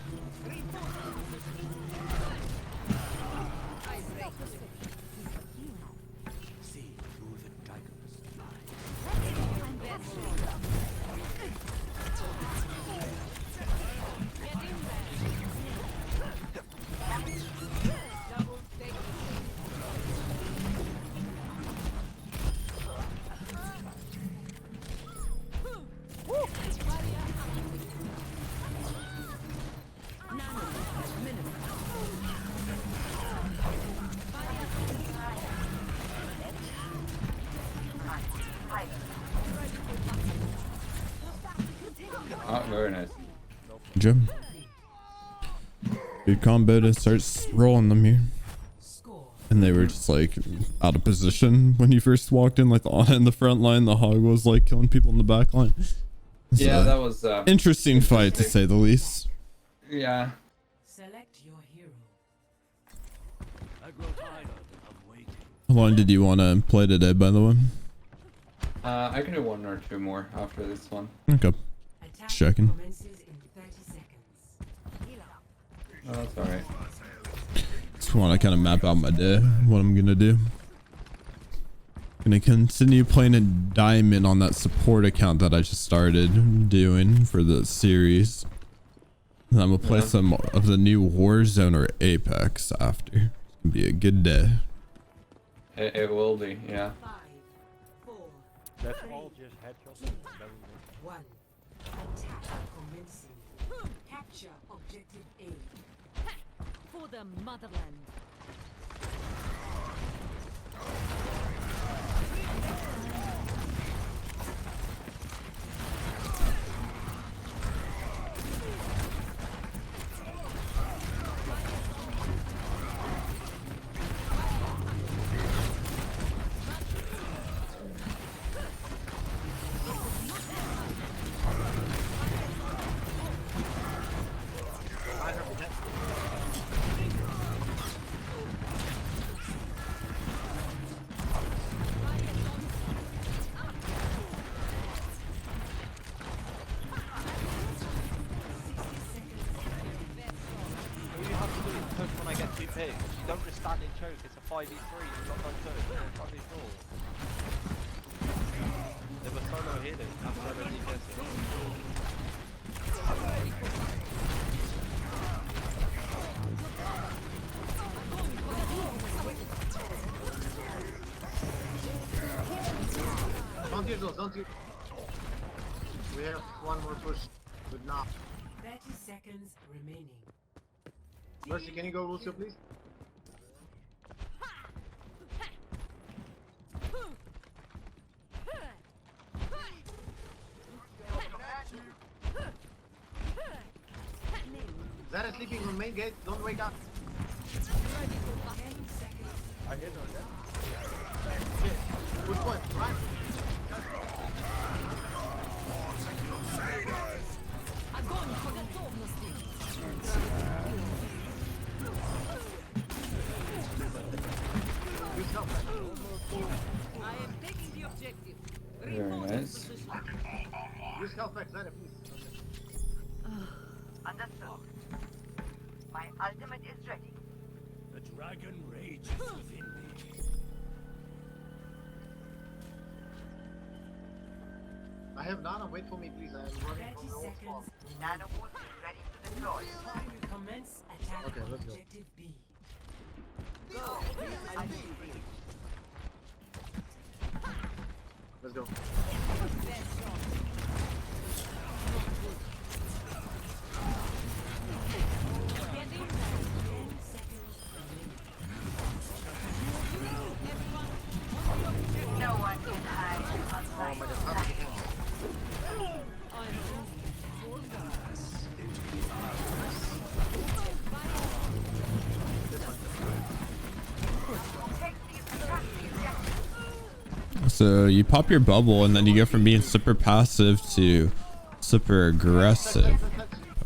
Oh, very nice. Jim. Good combo to start rolling them here. And they were just like out of position when you first walked in, like in the front line. The Hog was like killing people in the back line. Yeah, that was interesting fight to say the least. Yeah. Select your hero. I grow tired of waiting. How long did you want to play today, by the way? I can do 1 or 2 more after this one. Okay. Just checking. Oh, that's alright. Just want to kind of map out my day, what I'm gonna do. Gonna continue playing a diamond on that support account that I just started doing for the series. And I'm gonna play some of the new Warzone or Apex after. It's gonna be a good day. It will be, yeah. 5, 4, Let's all just headshots. One. Attack commencing. Capture objective A. For the motherland. When I get 2 picks, you don't just stand in choke, it's a 5v3, you've got no choke, what the fuck is yours? They were solo healers, I'm solo DPS. Don't use those, don't use. We have 1 more push. Good knock. 30 seconds remaining. Mercy, can you go Lucio, please? Zarya sleeping on main gate, don't wake up. I hit on that. Good point, right? I am taking the objective. Very nice. Use health back, Zarya, please. Understood. My ultimate is ready. The dragon rages within me. I have Nana, wait for me, please. I am running from the old spawn. Nano boost is ready to deploy. Commence attack Okay, let's go. objective B. Let's go. No one can hide Oh outside. my god, how did you get? So you pop your bubble and then you go from being super passive to super aggressive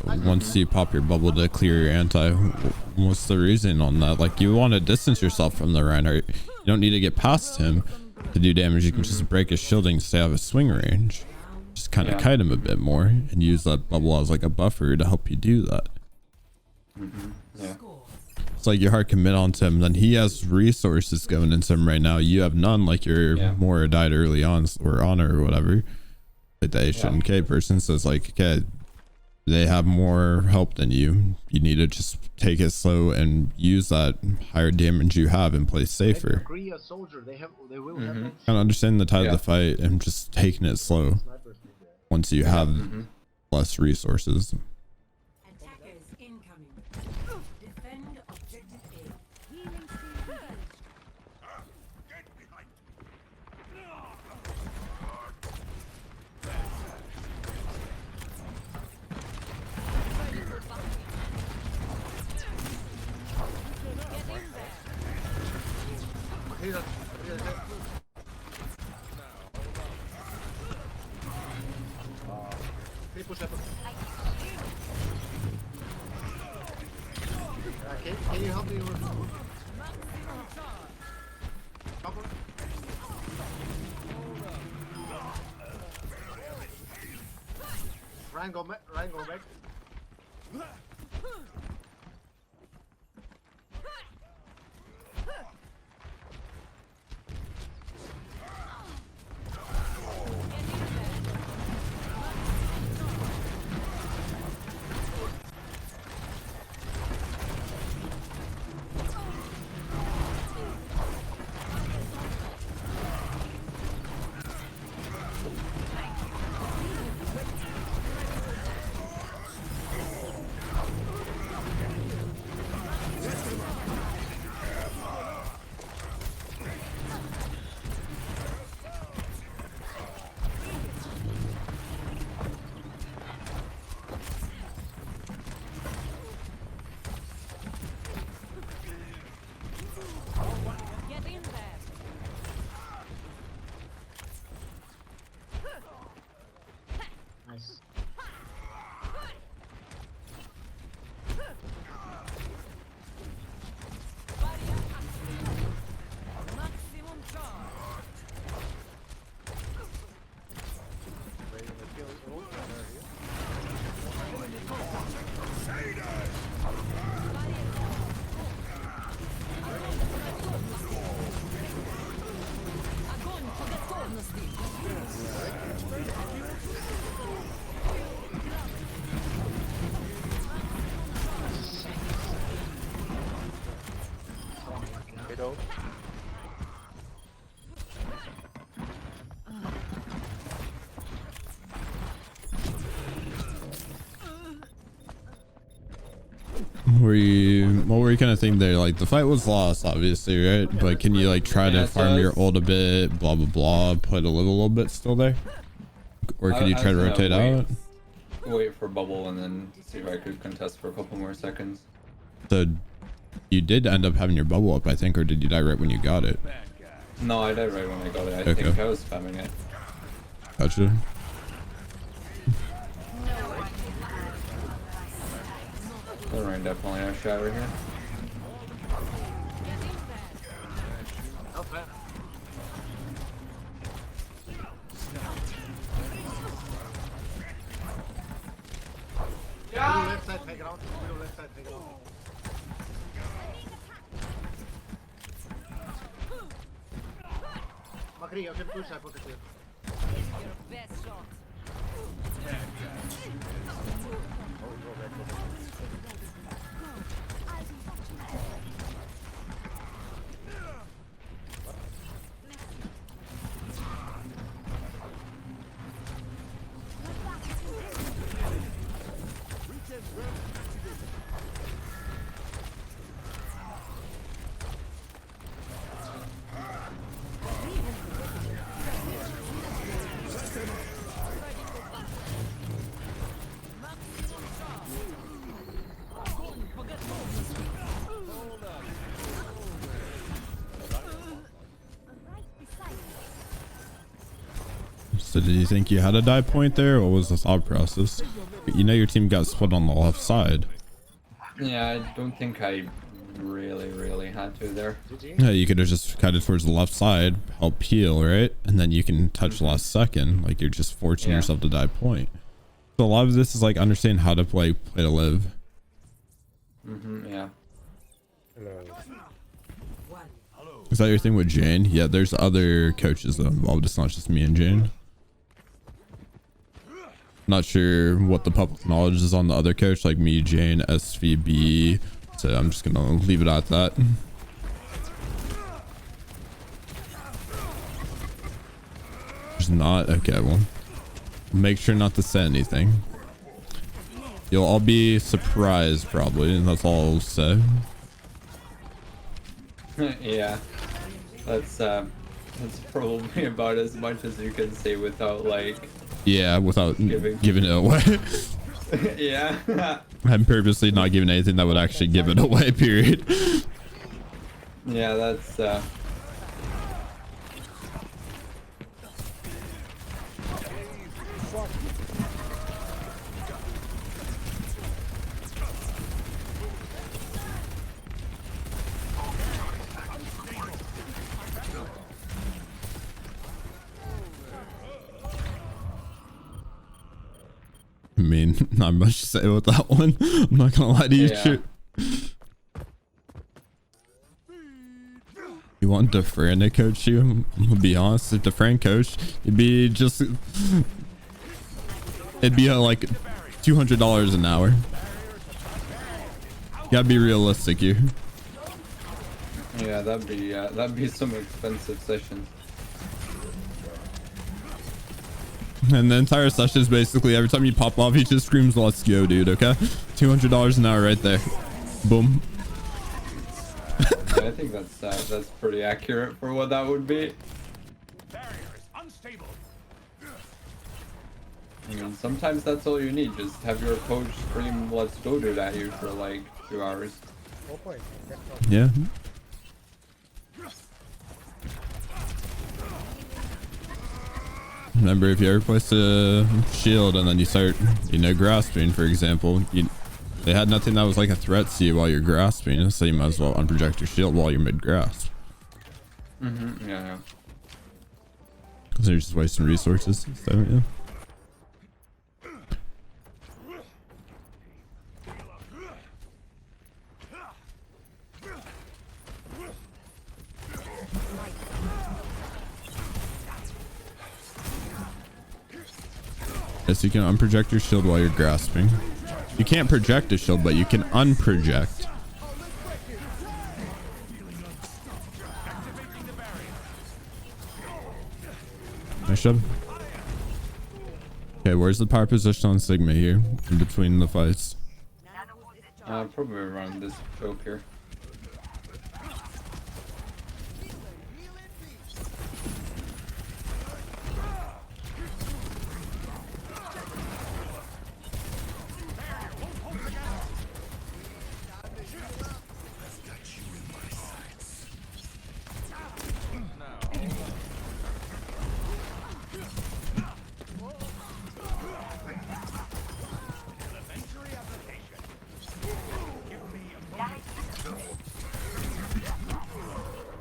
once you pop your bubble to clear your anti. What's the reason on that? Like, you want to distance yourself from the Reinhardt. You don't need to get past him to do damage. You can just break his shielding to have a swing range. Just kind of kite him a bit more and use that bubble as like a buffer to help you do that. Yeah. It's like your hard commit onto him, then he has resources going into him right now. You have none, like you're more died early on or honor or whatever. Like the HNK person says, like, okay, they have more help than you. You need to just take it slow and use that higher damage you have and play safer. Agree a soldier, they will have no Kind of understanding the tide of the fight and just taking it slow once you have less resources. Attackers incoming. Defend objective A. Healing stream engaged. Reset. Three push up. Can you help me with couple? Ryan go back. Nice. What were you kind of thinking there? Like the fight was lost, obviously, right? But can you like try to farm your ult a bit, blah blah blah, play to live a little bit still there, or can you try to rotate out? Wait for bubble and then see if I could contest for a couple more seconds. So you did end up having your bubble up, I think, or did you die right when you got it? No, I died right when I got it. I think I was spamming it. Gotcha. The rain definitely has shower here. Left side, take it out. Left side, take it out. Macri, jag kan pusha här på det. So did you think you had a die point there, or what was the thought process? You know your team got split on the left side. Yeah, I don't think I really had to there. Yeah, you could have just cut it towards the left side, help heal, right? And then you can touch the last second. Like you're just forcing yourself to die point. So a lot of this is like understanding how to play to live. Yeah. Is that your thing with Jane? Yeah, there's other coaches though involved. It's not just me and Jane. Not sure what the public knowledge is on the other coach, like me, Jane, SVB. So I'm just gonna leave it at that. There's not. Okay, well, make sure not to say anything. You'll all be surprised probably, and that's all I'll say. Yeah, that's probably about as much as you can say without like. Yeah, without giving it away. Yeah. I'm purposely not giving anything that would actually give it away, period. Yeah, that's mean, not much to say with that one. I'm not gonna lie to you. Yeah. Shoot. You want Defran to coach you? I'm gonna be honest. If Defran coached, it'd be like $200 an hour. You gotta be realistic here. Yeah, that'd be some expensive sessions. And the entire session is basically every time you pop off, he just screams, "Let's go, dude." Okay, $200 an hour right there. Boom. Yeah, I think that's pretty accurate for what that would be. I mean, sometimes that's all you need. Just have your coach scream "Let's go, dude" at you for like 2 hours. Yeah. Remember, if you ever place a shield and then you start, grasping, for example, they had nothing that was like a threat to you while you're grasping, so you might as well unproject your shield while you're mid-grasp. Yeah. Because you're just wasting resources. So, yeah. Yes, you can unproject your shield while you're grasping. You can't project a shield, but you can unproject. Nice job. Okay, where's the power position on Sigma here in between the fights? Probably around this choke here.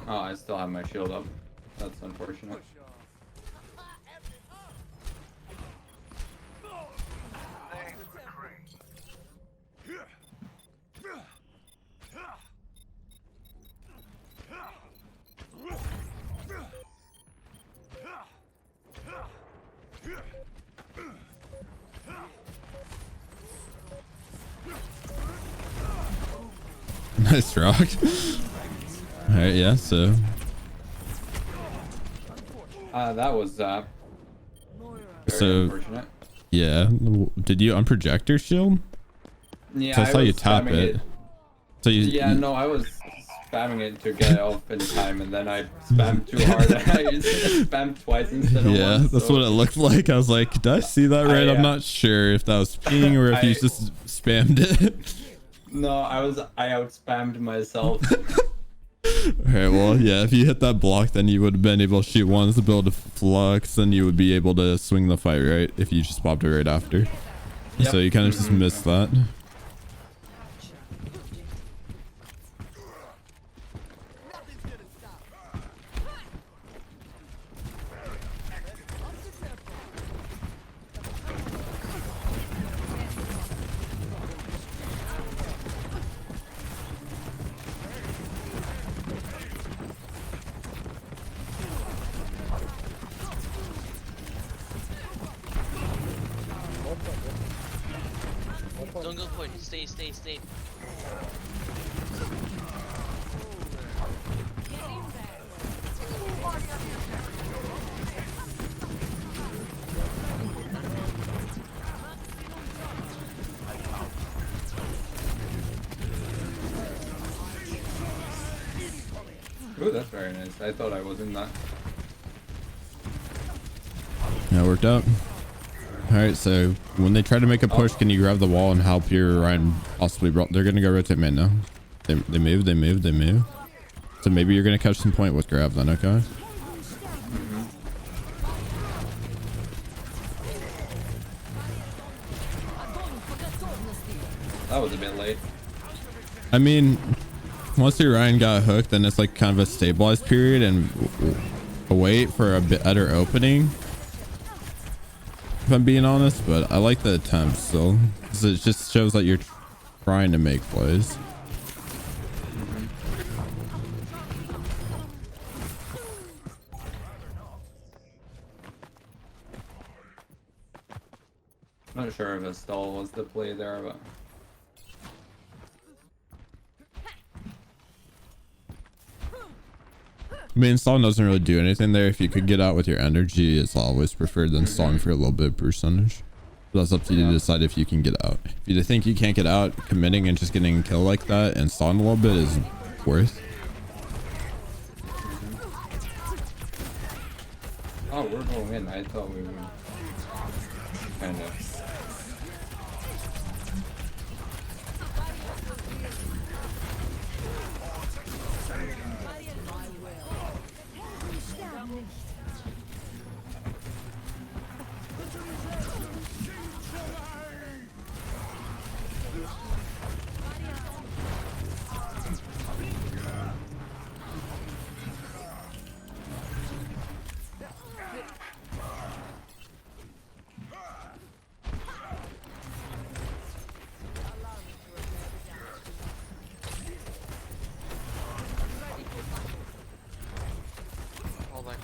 Oh, I still have my shield up. That's unfortunate. Nice rock. All right, yeah, so That was very unfortunate. Yeah, did you unproject your shield? Yeah, I saw you tap spamming it. So Yeah, no, I was spamming it to get it off in time, and then I spammed too hard. I spammed twice instead of yeah, once. that's what it looked like. I was like, did I see that right? I'm not sure if that was ping or if you just spammed it. No, I out spammed myself. Alright, well, yeah, if you hit that block, then you would have been able to shoot once to build a flux, then you would be able to swing the fight, right? If you just popped it right after. Yep. So you kind of just missed that. Don't go for it. Stay. Ooh, that's very nice. I thought I was in that. Yeah, it worked out. Alright, so when they try to make a push, can you grab the wall and help your Ryan possibly bro? They're gonna go rotate mid now. They move. So maybe you're gonna catch some point with Grav then, okay? That was a bit late. I mean, once your Ryan got hooked, then it's like kind of a stabilized period and wait for a better opening. if I'm being honest, but I like the attempt still, because it just shows that you're trying to make plays. Not sure if a stall was the play there, but I mean, stalling doesn't really do anything there. If you could get out with your energy, it's always preferred than stalling for a little bit of percentage. But that's up to you to decide if you can get out. If you think you can't get out, committing and just getting a kill like that and stalling a little bit is worth. oh, we're going in. I thought we would kind of. Hold on.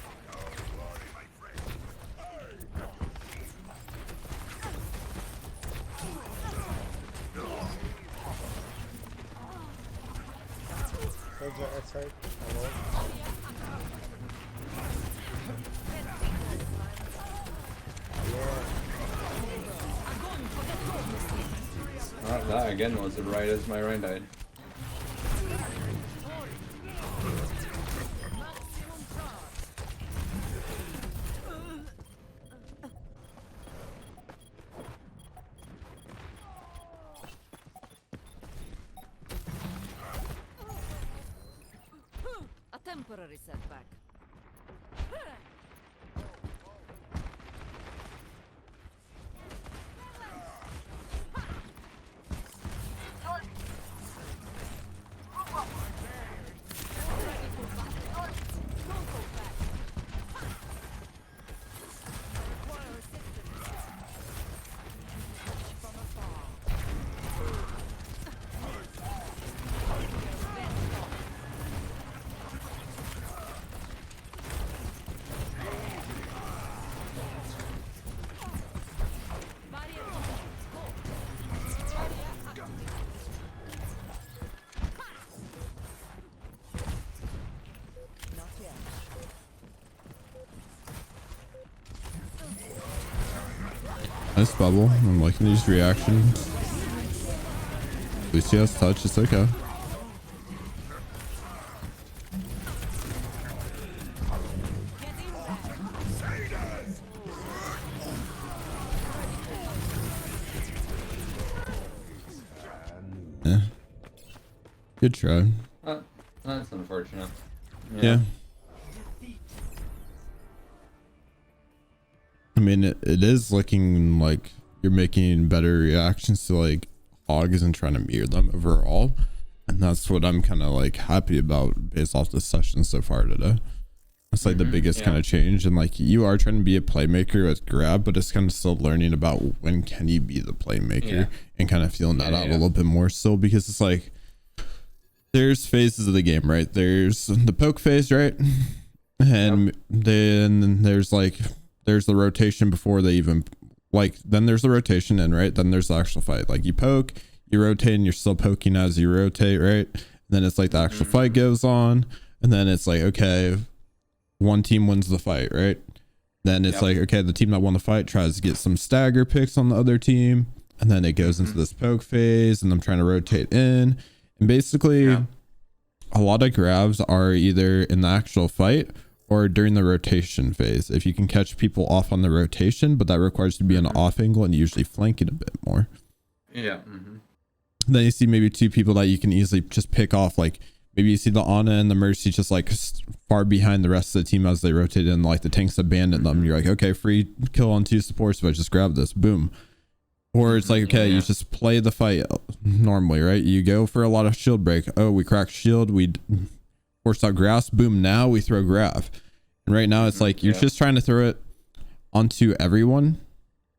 Soldier outside. Hello. That again was right as my Rhine died. A temporary setback. Nice bubble. I'm liking these reactions. At least he has touch. It's okay. Yeah. Good try. That's unfortunate. Yeah. I mean, it is looking like you're making better reactions to like Hog isn't trying to mirror them overall. And that's what I'm kind of like happy about based off the session so far today. That's like the biggest kind of change. And like you are trying to be a playmaker with Grav, but it's kind of still learning about when can you be the playmaker and kind of feeling that out a little bit more still, because it's like there's phases of the game, right? There's the poke phase, right? And then there's the rotation before they even then there's the rotation and right then there's the actual fight. Like you poke, you rotate, and you're still poking as you rotate, right? And then it's like the actual fight goes on, and then it's like, okay, one team wins the fight, right? Then it's like, okay, the team that won the fight tries to get some stagger picks on the other team, and then it goes into this poke phase, and I'm trying to rotate in, and basically a lot of grabs are either in the actual fight or during the rotation phase. If you can catch people off on the rotation, but that requires to be an off angle and usually flanking a bit more. Then you see maybe two people that you can easily just pick off. Like maybe you see the Ana and the Mercy just like far behind the rest of the team as they rotate in, like the tanks abandon them. You're like, okay, free kill on two supports, but just grab this, boom. Or it's like, okay, you just play the fight normally, right? You go for a lot of shield break. Oh, we cracked shield, we forced out grass, boom, now we throw Grav. And right now it's like you're just trying to throw it onto everyone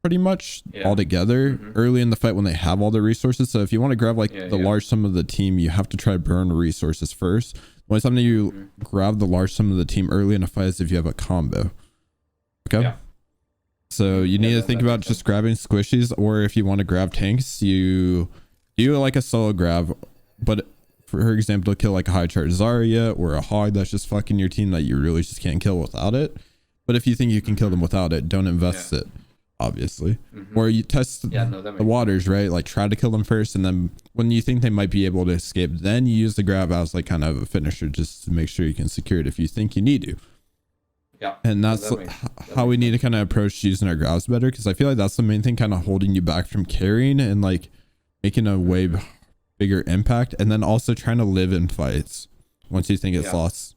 pretty much Yeah. all together early in the fight when they have all the resources. So if you want to grab like the large sum of the team, you have to try burn resources first. When something you grab the large sum of the team early in a fight is if you have a combo. Okay. Yeah. So you need to think about just grabbing squishies, or if you want to grab tanks, you do like a solo grab, but for example, to kill like a high charge Zarya or a Hog that's just fucking your team that you really just can't kill without it. But if you think you can kill them without it, don't invest it, obviously. Or you test the waters, right? Like try to kill them first, and then when you think they might be able to escape, then you use the grab as like kind of a finisher just to make sure you can secure it if you think you need to. Yeah. And that's how we need to kind of approach using our grabs better, because I feel like that's the main thing kind of holding you back from carrying and like making a way bigger impact, and then also trying to live in fights once you think it's lost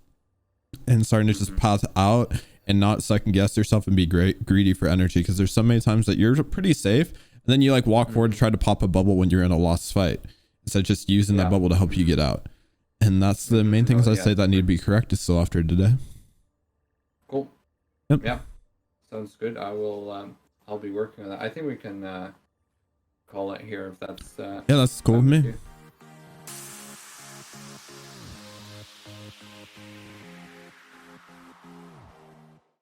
and starting to just pass out and not second guess yourself and be greedy for energy, because there's so many times that you're pretty safe and then you like walk forward to try to pop a bubble when you're in a lost fight instead of just using that bubble to help you get out. And that's the main things I say that need to be corrected still after today. Cool. Yep. Yeah, sounds good. I will I'll be working on that. I think we can call it here if that's yeah, that's cool with me. you.